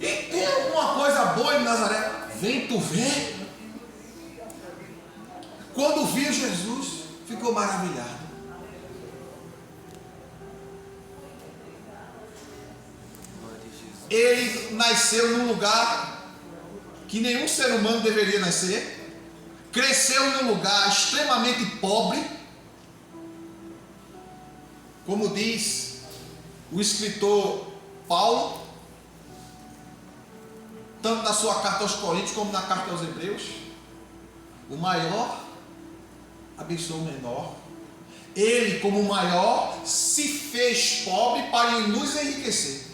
E tem alguma coisa boa em Nazaré? Vem tu ver. Quando viu Jesus, ficou maravilhado. Ele nasceu num lugar que nenhum ser humano deveria nascer. Cresceu num lugar extremamente pobre. Como diz o escritor Paulo, tanto na sua carta aos Coríntios como na carta aos Hebreus, o maior abençoou o menor. Ele, como o maior, se fez pobre para nos enriquecer.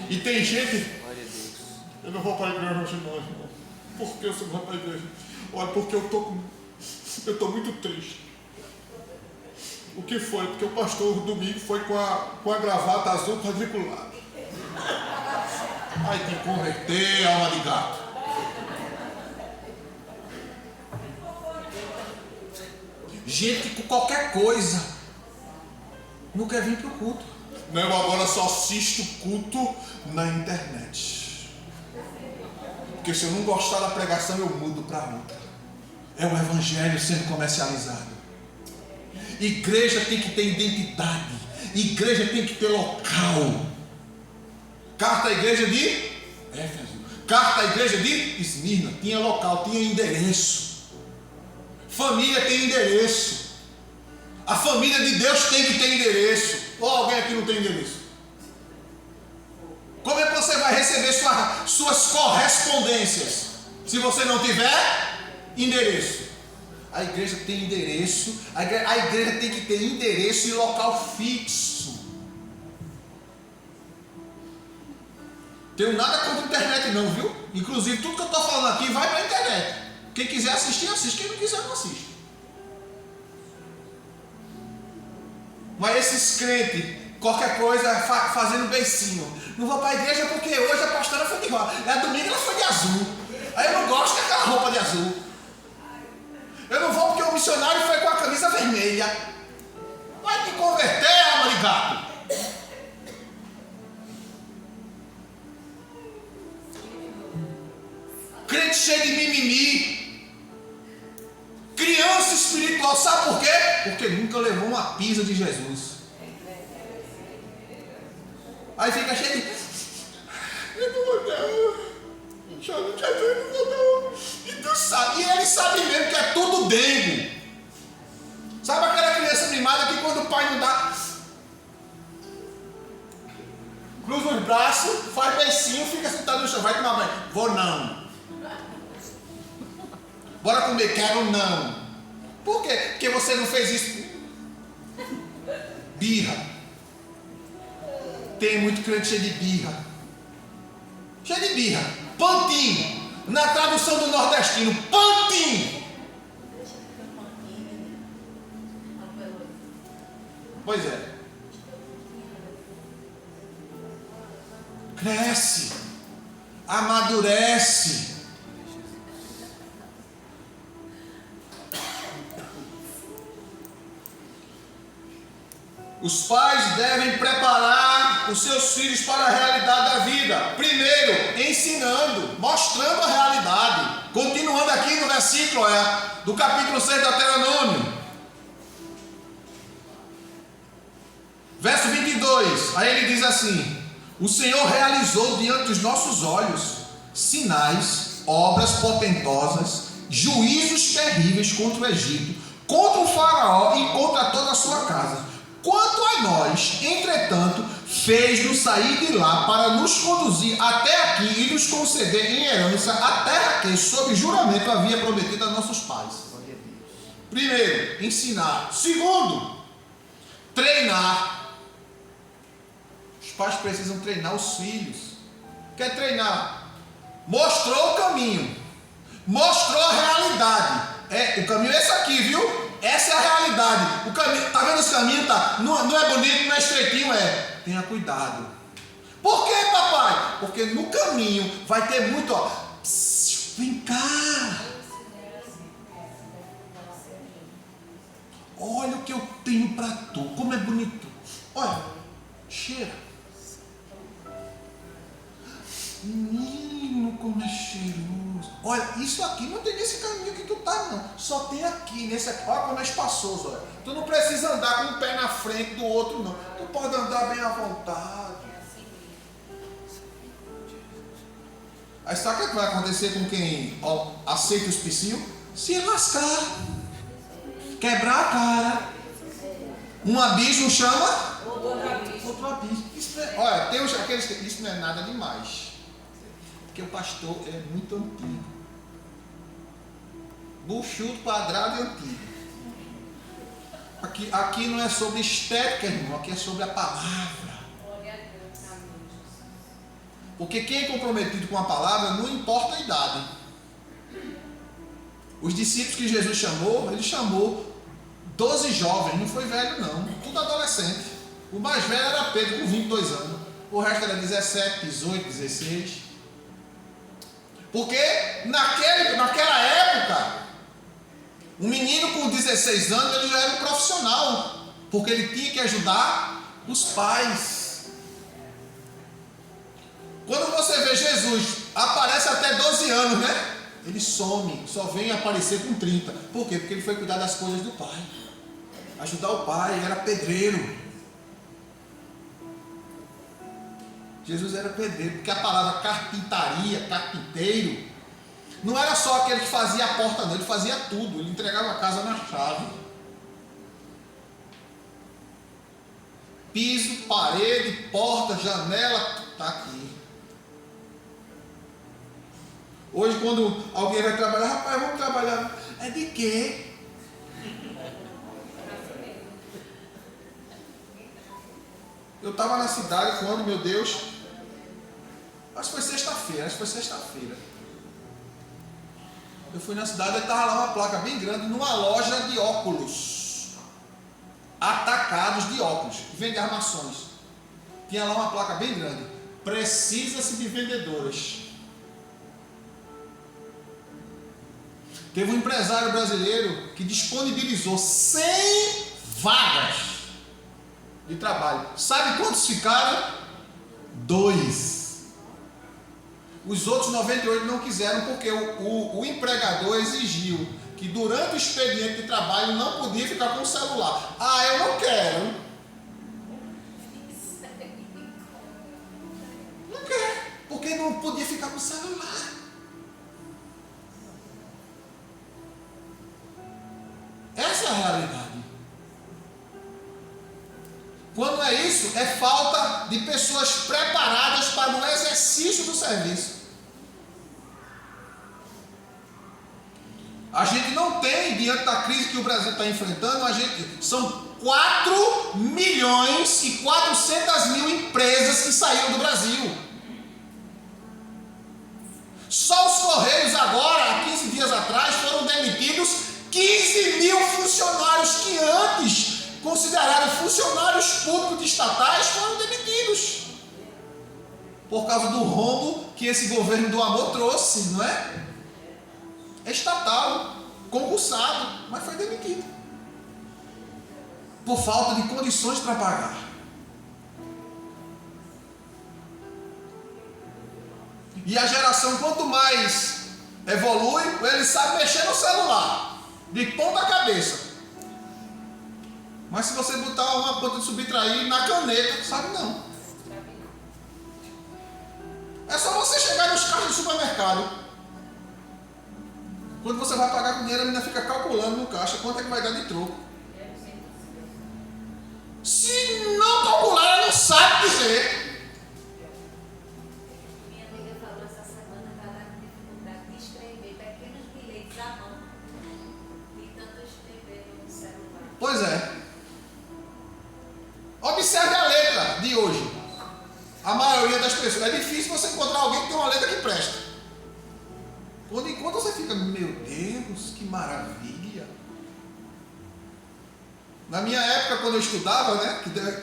E tem gente, eu não vou para a igreja hoje não, irmão. Por que eu não vou para a igreja? Olha, porque eu estou muito triste. O que foi? Porque o pastor domingo foi com a gravata azul quadriculada. Aí tem que converter, alma de gato. Gente que com qualquer coisa não quer vir para o culto. Não, eu agora só assisto culto na internet. Porque se eu não gostar da pregação, eu mudo para outra. É o evangelho sendo comercializado. Igreja tem que ter identidade. Igreja tem que ter local. Carta à igreja de Éfeso. Carta à igreja de Esmirna. Tinha local, tinha endereço. Família tem endereço. A família de Deus tem que ter endereço. Ou alguém aqui não tem endereço? Como é que você vai receber suas correspondências se você não tiver endereço? A igreja tem endereço. A igreja tem que ter endereço e local fixo. Tenho nada contra a internet não, viu? Inclusive tudo que eu estou falando aqui vai para a internet. Quem quiser assistir, assiste. Quem não quiser, não assiste. Mas esses crentes, qualquer coisa, fazendo beicinho. Não vou para a igreja porque hoje a pastora foi de rosa. Domingo ela foi de azul. Aí eu não gosto daquela roupa de azul. Eu não vou porque o missionário foi com a camisa vermelha. Vai te converter, alma de gato. Crente cheio de mimimi. Criança espiritual, sabe por quê? Porque nunca levou uma pisa de Jesus. Aí fica cheio de... Eu não vou não. Jesus não vou não. E tu sabe. E ele sabe mesmo que é tudo dengo. Sabe aquela criança mimada que quando o pai não dá... Cruza os braços, faz beicinho, fica sentado no chão. Vai tomar banho. Vou não. Bora comer, quero não. Por quê? Porque você não fez isso. Birra. Tem muito crente cheio de birra. Cheio de birra. Pantinho. Na tradução do nordestino, pantinho. Pois é. Cresce. Amadurece. Os pais devem preparar os seus filhos para a realidade da vida. Primeiro, ensinando, mostrando a realidade. Continuando aqui no versículo do capítulo 6 do Deuteronômio. Verso 22. Aí ele diz assim: o Senhor realizou diante dos nossos olhos sinais, obras portentosas, juízos terríveis contra o Egito, contra o faraó e contra toda a sua casa. Quanto a nós, entretanto, fez-nos sair de lá para nos conduzir até aqui e nos conceder em herança a terra que, sob juramento, havia prometido a nossos pais. Primeiro, ensinar. Segundo, treinar. Os pais precisam treinar os filhos. Quer treinar? Mostrou o caminho. Mostrou a realidade. O caminho é esse aqui, viu? Essa é a realidade. O caminho, tá vendo esse caminho? Tá? Não é bonito, não é estreitinho, tenha cuidado. Por quê, papai? Porque no caminho vai ter muito, vem cá. Olha o que eu tenho para tu. Como é bonito. Olha, cheira. Menino, como é cheiroso. Olha, isso aqui não tem nesse caminho que tu tá, não. Só tem aqui, nesse aqui. Olha como é espaçoso, olha. Tu não precisa andar com um pé na frente do outro, não. Tu pode andar bem à vontade. Aí sabe o que vai acontecer com quem aceita os psiu? Se lascar. Quebrar a cara. Um abismo chama outro abismo. Isso olha, tem aqueles que isso não é nada demais. Porque o pastor é muito antigo. Buchudo, quadrado e antigo. Aqui não é sobre estética, irmão. Aqui é sobre a palavra. Porque quem é comprometido com a palavra, não importa a idade. Os discípulos que Jesus chamou, ele chamou 12 jovens. Não foi velho, não. Tudo adolescente. O mais velho era Pedro, com 22 anos. O resto era 17, 18, 16. Porque naquela época, um menino com 16 anos, ele já era um profissional. Porque ele tinha que ajudar os pais. Quando você vê Jesus, aparece até 12 anos, né? Ele some, só vem aparecer com 30. Por quê? Porque ele foi cuidar das coisas do pai. Ajudar o pai, era pedreiro. Jesus era pedreiro, porque a palavra carpintaria, carpinteiro, não era só aquele que fazia a porta, não, ele fazia tudo, ele entregava a casa na chave. Piso, parede, porta, janela, está aqui. Hoje, quando alguém vai trabalhar, rapaz, vamos trabalhar. É de quê? Eu estava na cidade quando, meu Deus, acho que foi sexta-feira. Eu fui na cidade e estava lá uma placa bem grande, numa loja de óculos. Ataque atacados de óculos, que vende armações. Tinha lá uma placa bem grande. Precisa-se de vendedoras. Teve um empresário brasileiro que disponibilizou 100 vagas de trabalho. Sabe quantos ficaram? 2. Os outros 98 não quiseram porque o empregador exigiu que durante o expediente de trabalho não podia ficar com o celular. Ah, eu não quero. Não quero, porque não podia ficar com o celular. Essa é a realidade. Quando é isso, é falta de pessoas preparadas para o exercício do serviço. A gente não tem, diante da crise que o Brasil está enfrentando, são 4.400.000 empresas que saíram do Brasil. Só os Correios agora, há 15 dias atrás, foram demitidos 15.000 funcionários que antes considerados funcionários públicos de estatais foram demitidos. Por causa do rombo que esse governo do amor trouxe, não é? É estatal, concursado, mas foi demitido. Por falta de condições para pagar. E a geração, quanto mais evolui, ele sabe mexer no celular, de ponta cabeça. Mas se você botar uma ponta de subtrair na caneta, sabe não. É só você chegar nos caixas do supermercado. Quando você vai pagar com dinheiro, a menina fica calculando no caixa quanto é que vai dar de troco. Se não calcular, ela não sabe dizer. Minha amiga falou essa semana que ela está com dificuldade de escrever pequenos bilhetes à mão. De tanto escrever no celular. Pois é. Observe a letra de hoje. A maioria das pessoas. É difícil você encontrar alguém que tem uma letra que presta. Enquanto você fica, meu Deus, que maravilha. Na minha época, quando eu estudava, né,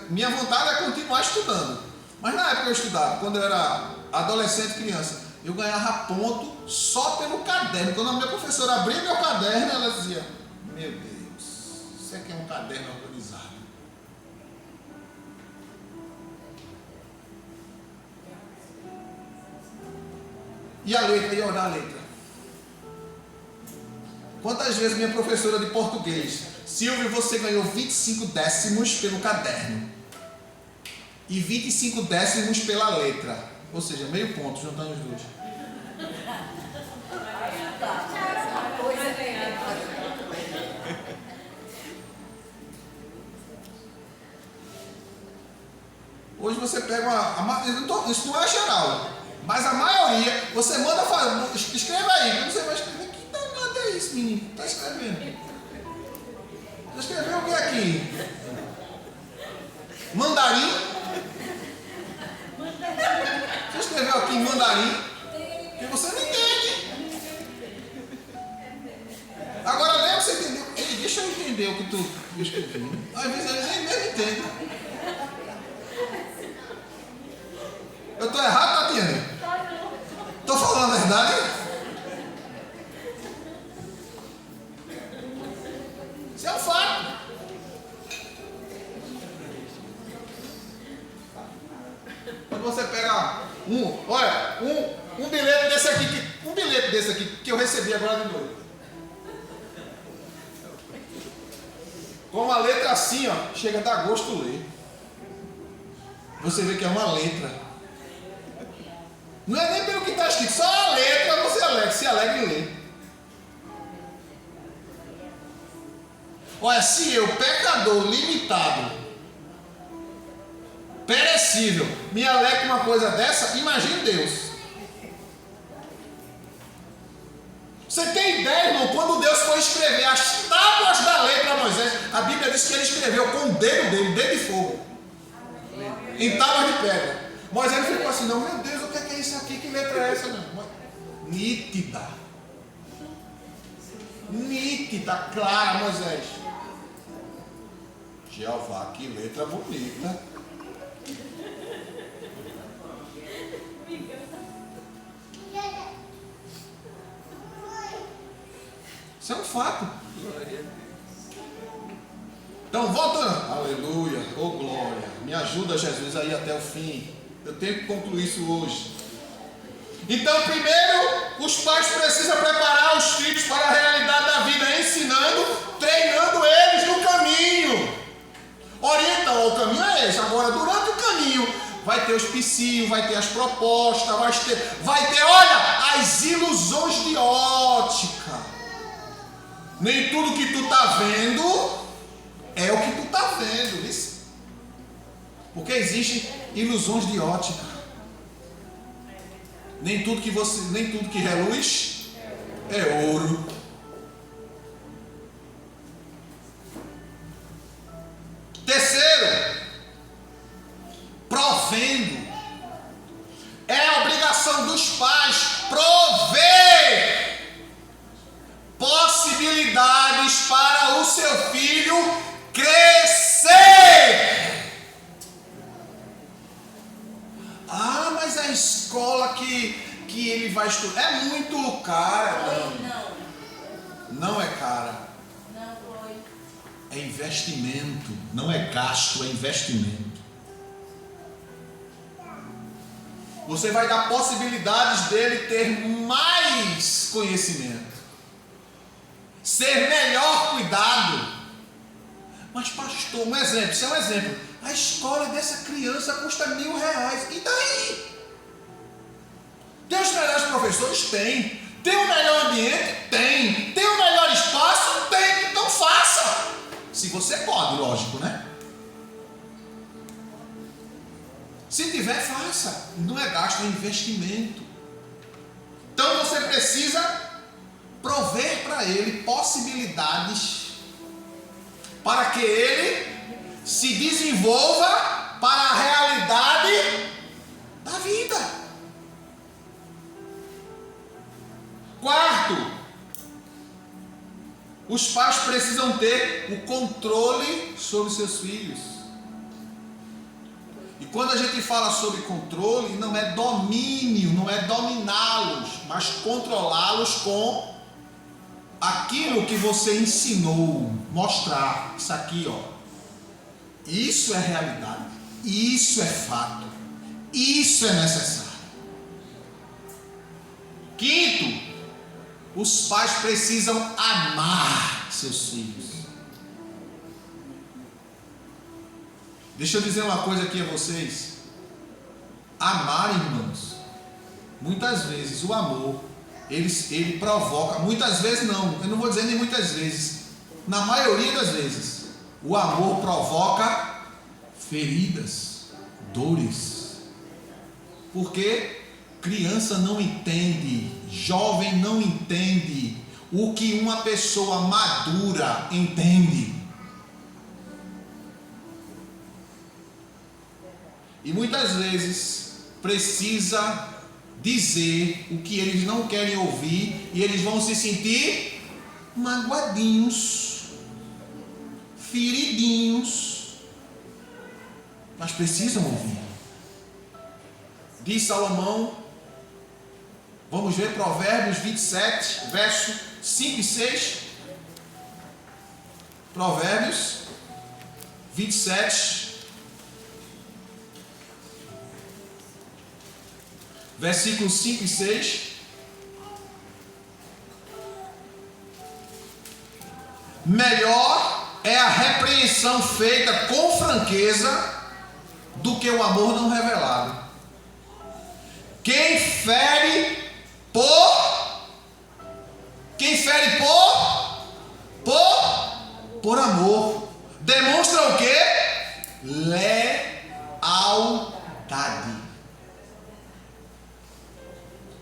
minha vontade é continuar estudando. Mas na época que eu estudava, quando eu era adolescente, criança, eu ganhava ponto só pelo caderno. Quando a minha professora abria meu caderno, ela dizia, meu Deus, isso aqui é um caderno organizado. E a letra, ia olhar a letra. Quantas vezes minha professora de português, Silvio, você ganhou 25 décimos pelo caderno e 25 décimos pela letra, ou seja, meio ponto, juntando os dois. Hoje você pega isso não é geral, mas a maioria, você manda fazer, escreva aí, quando você vai escrever, que danado é isso, menino? Está escrevendo? Você escreveu o que aqui? Mandarim? Você escreveu aqui mandarim? Que você não entende. Agora lembra, você entendeu? Ei, deixa eu entender o que tu escreveu. Às vezes eles nem mesmo entendem. Eu estou errado, Tatiana? Estou falando a verdade? Isso é um fato. Quando você pega um bilhete desse aqui que eu recebi agora de noite. Com uma letra assim, ó, chega a dar gosto ler. Você vê que é uma letra. Não é nem pelo que está escrito, só a letra você se alegra em ler. Olha, se eu, pecador limitado, perecível, me alegro com uma coisa dessa, imagine Deus. Você tem ideia, irmão, quando Deus foi escrever as tábuas da lei para Moisés, a Bíblia diz que ele escreveu com o dedo dele, dedo de fogo, em tábuas de pedra. Moisés ficou assim, não, meu Deus, o que é isso aqui? Que letra é essa? Não? Nítida. Nítida, clara, Moisés. Jeová, que letra bonita. Isso é um fato. Então volta. Aleluia. Oh glória. Me ajuda, Jesus, aí até o fim. Eu tenho que concluir isso hoje. Então, primeiro, os pais precisam preparar os filhos para a realidade da vida, ensinando, treinando eles no caminho. Orientam, o caminho é esse. Agora, durante o caminho, vai ter os psios, vai ter as propostas, vai ter, olha, as ilusões de ótica. Nem tudo que tu está vendo é o que tu está vendo, viu? Porque existem ilusões de ótica. Nem tudo que reluz é ouro. Terceiro, provendo. É a obrigação dos pais prover possibilidades para o seu filho crescer. Ah, mas a escola que ele vai estudar é muito cara. Não é cara. Não foi. É investimento. Não é gasto, é investimento. Você vai dar possibilidades dele ter mais conhecimento, ser melhor cuidado. Mas pastor, um exemplo, isso é um exemplo. A escola dessa criança custa R$1.000. E daí? Tem os melhores professores? Tem. Tem o melhor ambiente? Tem. Tem o melhor espaço? Tem. Então faça. Se você pode, lógico, né? Se tiver, faça. Não é gasto, é investimento. Então você precisa prover para ele possibilidades para que ele se desenvolva para a realidade da vida. Quarto, os pais precisam ter o controle sobre seus filhos. E quando a gente fala sobre controle, não é domínio, não é dominá-los, mas controlá-los com aquilo que você ensinou, mostrar. Isso aqui, ó. Isso é realidade, isso é fato, isso é necessário. Quinto, os pais precisam amar seus filhos. Deixa eu dizer uma coisa aqui a vocês. Amar, irmãos, muitas vezes o amor, ele provoca, muitas vezes não, eu não vou dizer nem muitas vezes, na maioria das vezes, o amor provoca feridas, dores. Porque criança não entende, jovem não entende o que uma pessoa madura entende. E muitas vezes precisa dizer o que eles não querem ouvir e eles vão se sentir magoadinhos, feridinhos, mas precisam ouvir. Diz Salomão, vamos ver Provérbios 27, verso 5 e 6. Provérbios 27, versículos 5 e 6. Melhor é a repreensão feita com franqueza do que o amor não revelado. Quem fere por amor demonstra o quê? Lealdade.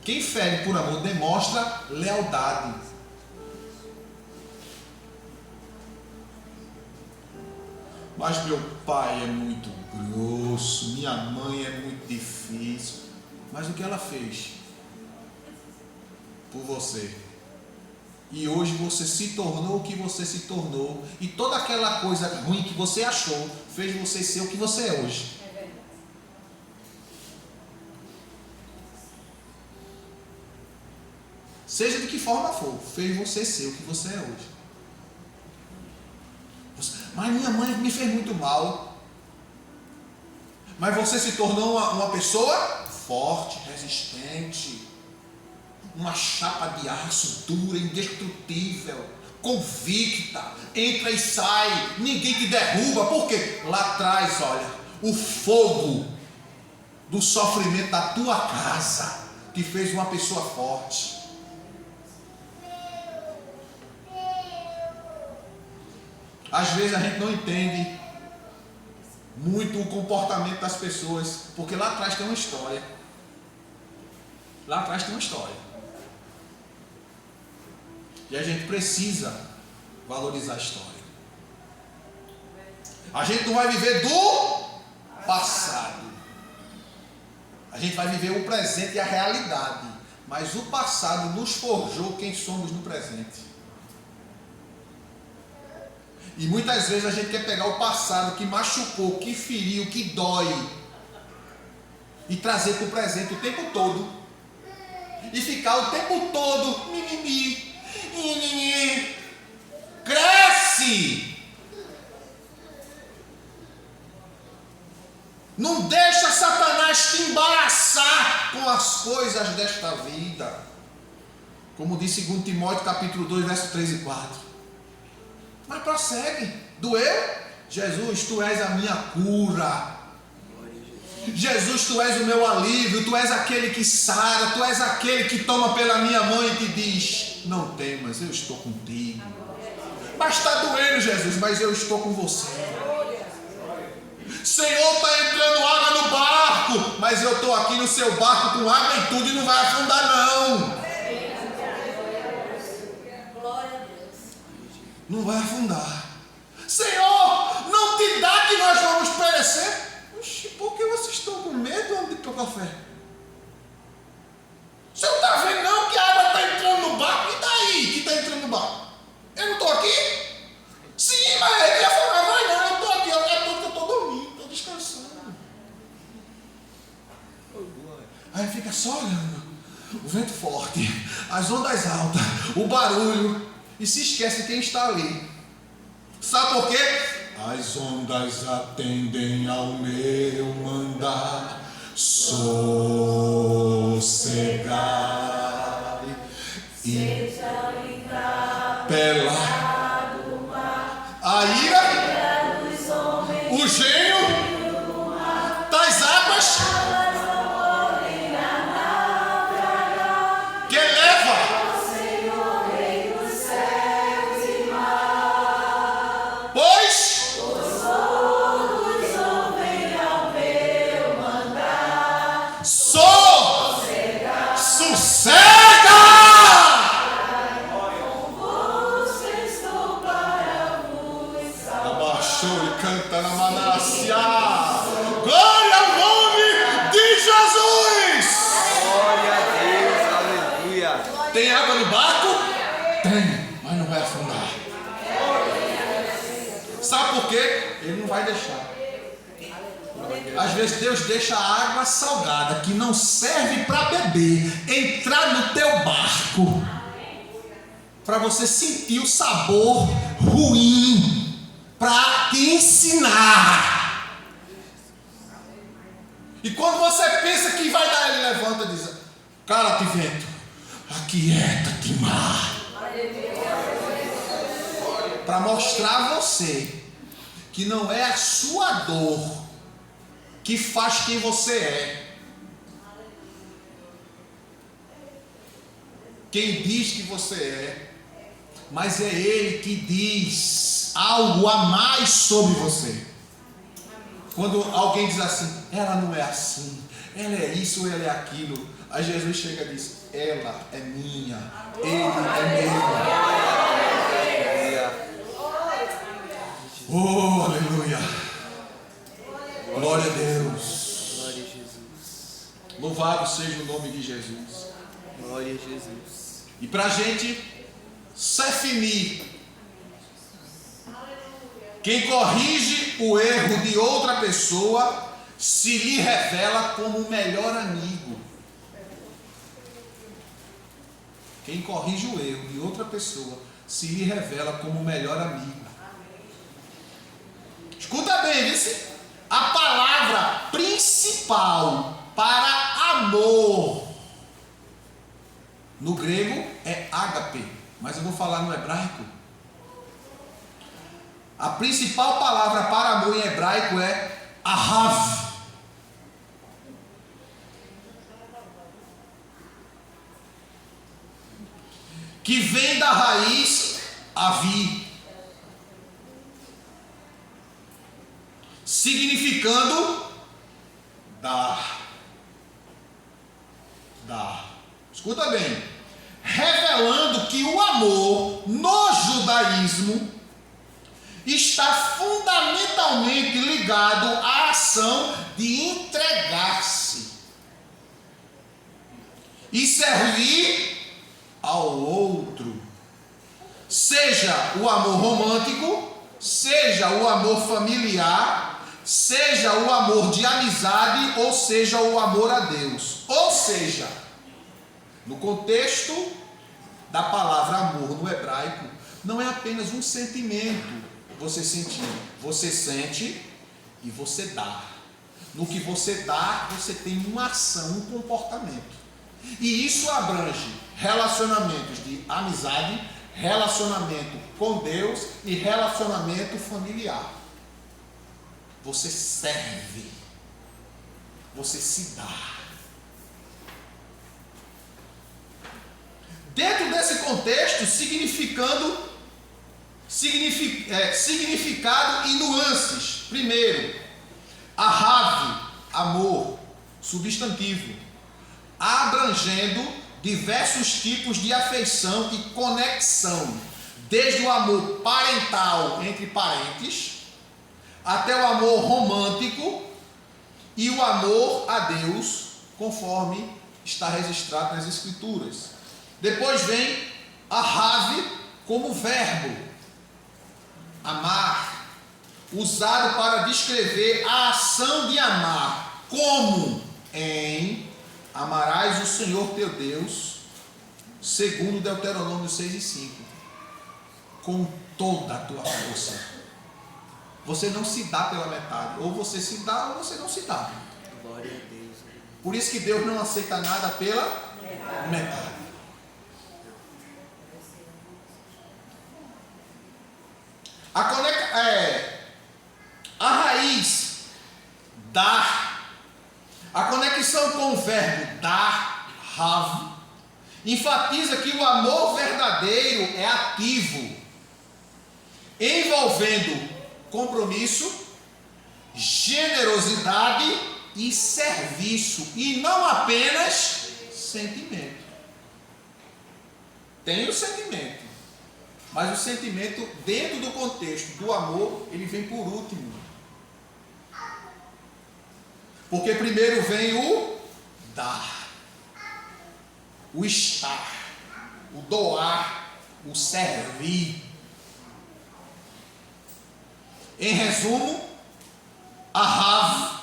Quem fere por amor demonstra lealdade. Mas meu pai é muito grosso, minha mãe é muito difícil. Mas o que ela fez por você? E hoje você se tornou o que você se tornou. E toda aquela coisa ruim que você achou fez você ser o que você é hoje. É verdade. Seja de que forma for, fez você ser o que você é hoje. Mas minha mãe me fez muito mal. Mas você se tornou uma pessoa forte, resistente. Uma chapa de aço dura, indestrutível, convicta, entra e sai, ninguém te derruba. Por quê? Lá atrás, olha, o fogo do sofrimento da tua casa te fez uma pessoa forte. Às vezes a gente não entende muito o comportamento das pessoas, porque lá atrás tem uma história. Lá atrás tem uma história. E a gente precisa valorizar a história. A gente não vai viver do passado. A gente vai viver o presente e a realidade. Mas o passado nos forjou quem somos no presente. E muitas vezes a gente quer pegar o passado que machucou, que feriu, que dói, e trazer para o presente o tempo todo. E ficar o tempo todo mimimi. Cresce! Não deixa Satanás te embaraçar com as coisas desta vida. Como diz 2 Timóteo capítulo 2, verso 3 e 4. Mas prossegue. Doeu? Jesus, tu és a minha cura. Jesus, tu és o meu alívio, tu és aquele que sara, tu és aquele que toma pela minha mão e te diz: não temas, eu estou contigo. Mas está doendo, Jesus, mas eu estou com você. Senhor, está entrando água no barco, mas eu estou aqui no seu barco com água e tudo e não vai afundar não. Glória a Deus. Não vai afundar. Senhor, não te dá que nós vamos perecer. Oxi, por que vocês estão com medo de tomar café? Você não está vendo não que a água está entrando no barco? E daí que está entrando no barco? Eu não estou aqui? Sim, mas ele ia falar, vai não, eu estou aqui, eu estou dormindo, estou descansando. Aí fica só olhando o vento forte, as ondas altas, o barulho, e se esquece quem está ali. Sabe por quê? As ondas atendem ao meu mandar, sossegai e pela a ira, o gênio das águas que leva. Pois sossega! Abaixou e canta na Manácia. Glória ao nome de Jesus! Glória a Deus, aleluia. Tem água no barco? Tem, mas não vai afundar. Sabe por quê? Ele não vai deixar. Às vezes Deus deixa a água salgada, que não serve para beber, entrar no teu barco, para você sentir o sabor ruim, para te ensinar. E quando você pensa que vai dar, ele levanta e diz: cala-te, vento, aquieta-te, mar. Para mostrar a você que não é a sua dor que faz quem você é. Quem diz que você é, mas é Ele que diz algo a mais sobre você. Quando alguém diz assim, ela não é assim, ela é isso ou ela é aquilo, aí Jesus chega e diz, ela é minha, ele é meu. Oh, aleluia. Glória a Deus. Glória a Jesus. Louvado seja o nome de Jesus. Glória a Jesus. E para a gente Sefini. Quem corrige o erro de outra pessoa se lhe revela como o melhor amigo. Quem corrige o erro de outra pessoa se lhe revela como o melhor amigo. Escuta bem, vice. A palavra principal para amor no grego é ágape, mas eu vou falar no hebraico. A principal palavra para amor em hebraico é ahav. Que vem da raiz avi, significando dar. Dar. Escuta bem. Revelando que o amor no judaísmo está fundamentalmente ligado à ação de entregar-se e servir ao outro, seja o amor romântico, seja o amor familiar, seja o amor de amizade, ou seja o amor a Deus. Ou seja, no contexto da palavra amor no hebraico, não é apenas um sentimento você sentir, você sente e você dá. No que você dá, você tem uma ação, um comportamento. E isso abrange relacionamentos de amizade, relacionamento com Deus e relacionamento familiar. Você serve, você se dá. Dentro desse contexto, significado e nuances. Primeiro, ahav, amor, substantivo, abrangendo diversos tipos de afeição e conexão, desde o amor parental entre parentes, até o amor romântico e o amor a Deus, conforme está registrado nas Escrituras. Depois vem ahav como verbo, amar, usado para descrever a ação de amar, como em amarás o Senhor teu Deus, segundo Deuteronômio 6:5, com toda a tua força. Você não se dá pela metade, ou você se dá ou você não se dá. Glória a Deus. Por isso que Deus não aceita nada pela metade. A raiz dar, a conexão com o verbo dar, hav, enfatiza que o amor verdadeiro é ativo, envolvendo compromisso, generosidade e serviço, e não apenas sentimento. Tem o sentimento, mas o sentimento, dentro do contexto do amor, ele vem por último. Porque primeiro vem o dar, o estar, o doar, o servir. Em resumo, ahav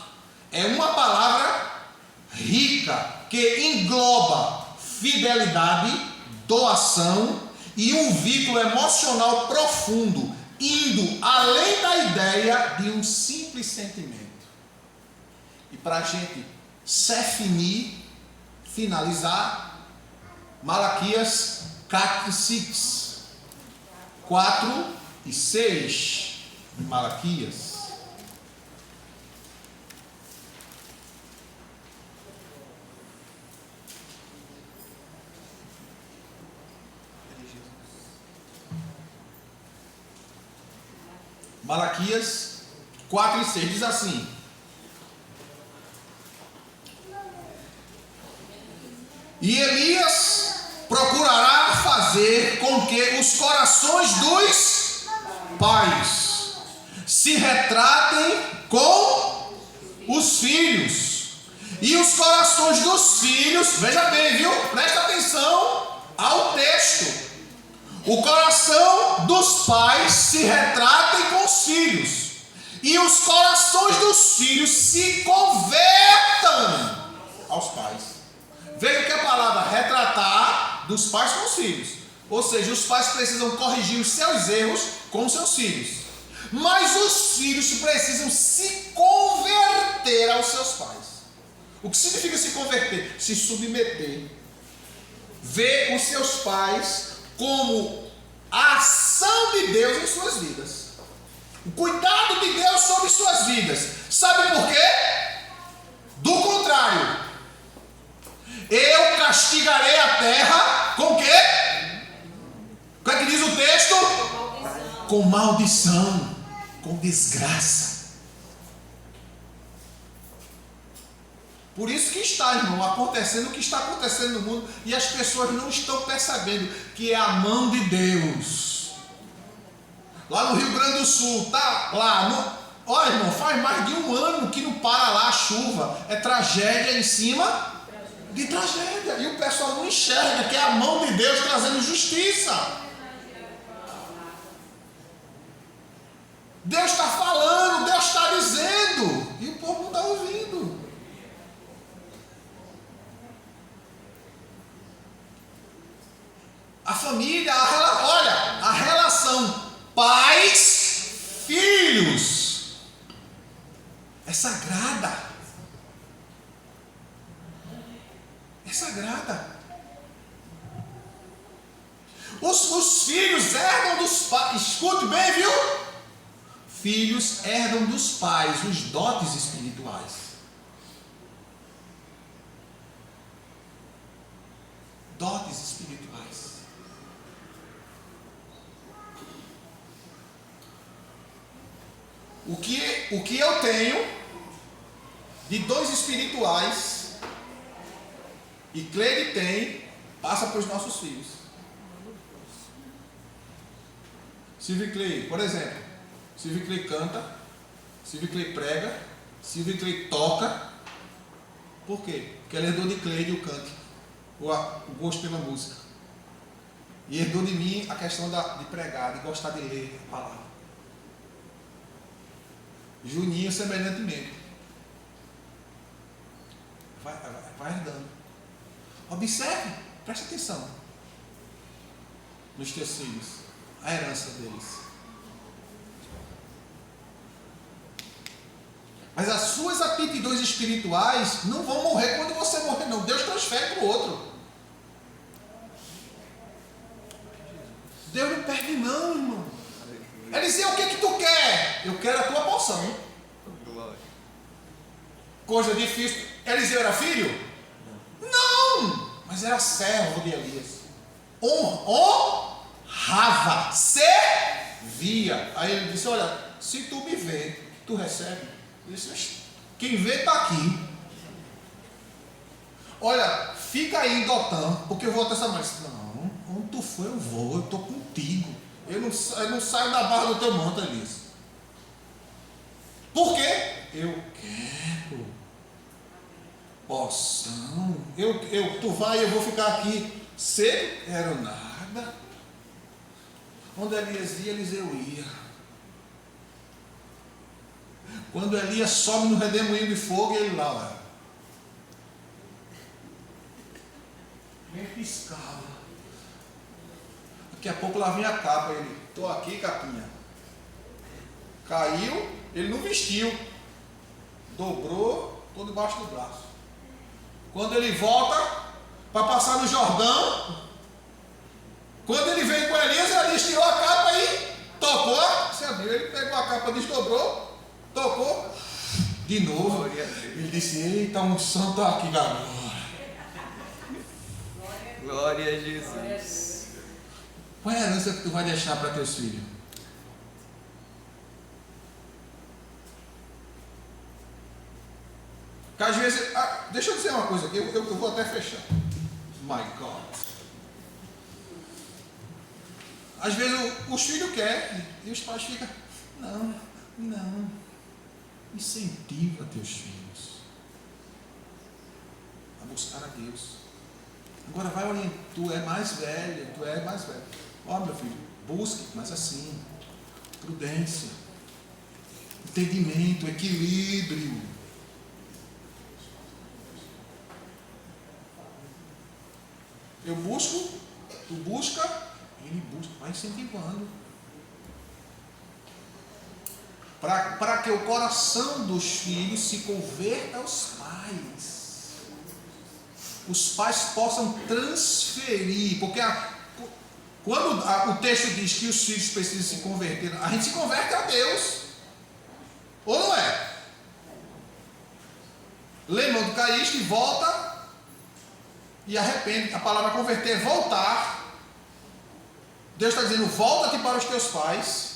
é uma palavra rica que engloba fidelidade, doação e um vínculo emocional profundo, indo além da ideia de um simples sentimento. E para a gente finalizar, Malaquias 4 e 6. Malaquias. Malaquias 4 e 6 diz assim: e Elias procurará fazer com que os corações dos pais se retratem com os filhos, e os corações dos filhos, veja bem, viu? Presta atenção ao texto. O coração dos pais se retratem com os filhos, e os corações dos filhos se convertam aos pais. Veja que a palavra retratar dos pais com os filhos. Ou seja, os pais precisam corrigir os seus erros com os seus filhos. Mas os filhos precisam se converter aos seus pais. O que significa se converter? Se submeter. Ver os seus pais como a ação de Deus em suas vidas. O cuidado de Deus sobre suas vidas. Sabe por quê? Do contrário, eu castigarei a terra com o quê? O que é que diz o texto? Com maldição, com desgraça. Por isso que está, irmão, acontecendo o que está acontecendo no mundo, e as pessoas não estão percebendo que é a mão de Deus. Lá no Rio Grande do Sul, tá lá, olha, irmão, faz mais de um ano que não para lá a chuva. É tragédia em cima de tragédia. E o pessoal não enxerga que é a mão de Deus trazendo justiça. Deus está falando, Deus está dizendo, e o povo não está ouvindo. A família, olha, a relação pais, filhos é sagrada. É sagrada. Os filhos herdam dos pais. Escute bem, viu? Filhos herdam dos pais os dotes espirituais. Dotes espirituais. O que eu tenho de dons espirituais e Cleide tem, passa para os nossos filhos. Silvio Clay, por exemplo, Silvio Clay canta, Silvio Clay prega, Silvio Clay toca. Por quê? Porque ela herdou de Cleide o canto, o gosto pela música. E herdou de mim a questão de pregar, de gostar de ler a palavra. Juninho semelhantemente. Vai herdando. Observe, preste atenção nos teus filhos, a herança deles. Mas as suas aptidões espirituais não vão morrer quando você morrer, não. Deus transfere para o outro. Deus não perde, não, irmão. Eliseu, o que tu quer? Eu quero a tua porção. Coisa difícil. Eliseu era filho? Não, mas era servo de Elias. Honrava, servia. Aí ele disse, olha, se tu me vê, tu recebe. Ele disse, quem vê está aqui. Olha, fica aí em Dotã, porque eu vou até essa mais. Não, onde tu for eu vou, eu estou contigo. Eu não saio da barra do teu manto, Elias. Por quê? Eu quero porção. Tu vai, eu vou ficar aqui. Cedo? Quero nada. Onde Elias ia, Eliseu ia. Quando Elias sobe no redemoinho de fogo, ele lá, olha. Nem piscava. Daqui a pouco lá vem a capa, ele, estou aqui, capinha. Caiu, ele não vestiu. Dobrou, estou debaixo do braço. Quando ele volta para passar no Jordão, quando ele veio com Elias, Elias tirou a capa e tocou. Você abriu, ele pegou a capa, desdobrou, tocou. De novo, ele disse, eita, um santo aqui, garoto. Glória a Jesus. Qual é a herança que tu vai deixar para teus filhos? Que às vezes, deixa eu dizer uma coisa, eu vou até fechar. My God. Às vezes os filhos querem e os pais ficam, não. Incentiva teus filhos a buscar a Deus. Agora vai orientar, tu é mais velho. Ó, meu filho, busque, mas assim, prudência, entendimento, equilíbrio. Eu busco, tu busca, ele busca, vai incentivando. Para que o coração dos filhos se converta aos pais. Os pais possam transferir, porque quando o texto diz que os filhos precisam se converter, a gente se converte a Deus. Ou não é? Lembra do caíste e volta e arrepende. A palavra converter é voltar. Deus está dizendo, volta-te para os teus pais,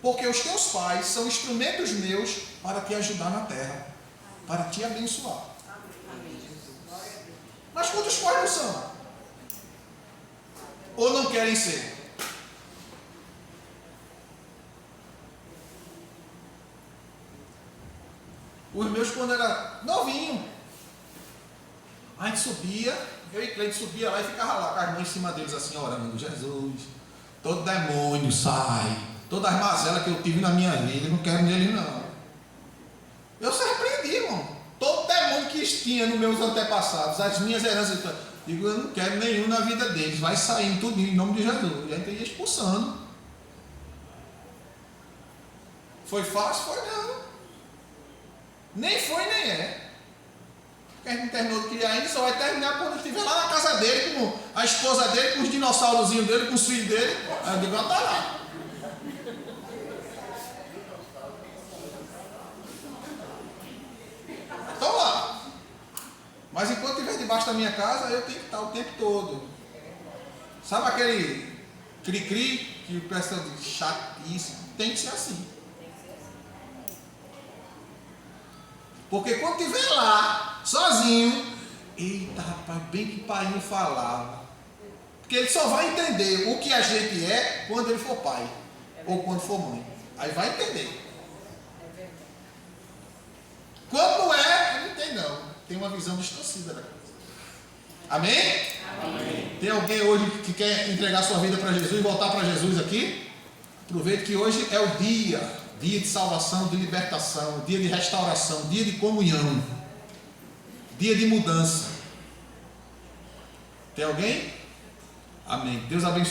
porque os teus pais são instrumentos meus para te ajudar na terra, para te abençoar. Mas quantos pais não são? Ou não querem ser? Os meus, quando era novinho, a gente subia, eu e Cleide subia lá e ficava lá com as mãos em cima deles assim, orando, Jesus, todo demônio sai, todas as mazelas que eu tive na minha vida, eu não quero nele não. Eu surpreendi, irmão. Todo demônio que tinha nos meus antepassados, as minhas heranças, digo, eu não quero nenhum na vida deles, vai saindo tudo em nome de Jesus. E a gente ia expulsando. Foi fácil? Foi não. Nem foi, nem é. Porque a gente não terminou de criar ainda, só vai terminar quando estiver lá na casa dele, com a esposa dele, com os dinossaurozinhos dele, com os filhos dele. Aí eu digo, ela está lá. Estão lá. Mas enquanto estiver debaixo da minha casa, eu tenho que estar o tempo todo. Sabe aquele cri-cri que o pessoal diz, chatice? Tem que ser assim. Porque quando estiver lá, sozinho, eita rapaz, bem que o pai não falava. Porque ele só vai entender o que a gente é quando ele for pai. Ou quando for mãe. Aí vai entender. Quando não é, ele não tem não. Tem uma visão distorcida da coisa. Amém? Amém? Tem alguém hoje que quer entregar sua vida para Jesus e voltar para Jesus aqui? Aproveite que hoje é o dia de salvação, de libertação, dia de restauração, dia de comunhão, dia de mudança. Tem alguém? Amém. Deus abençoe.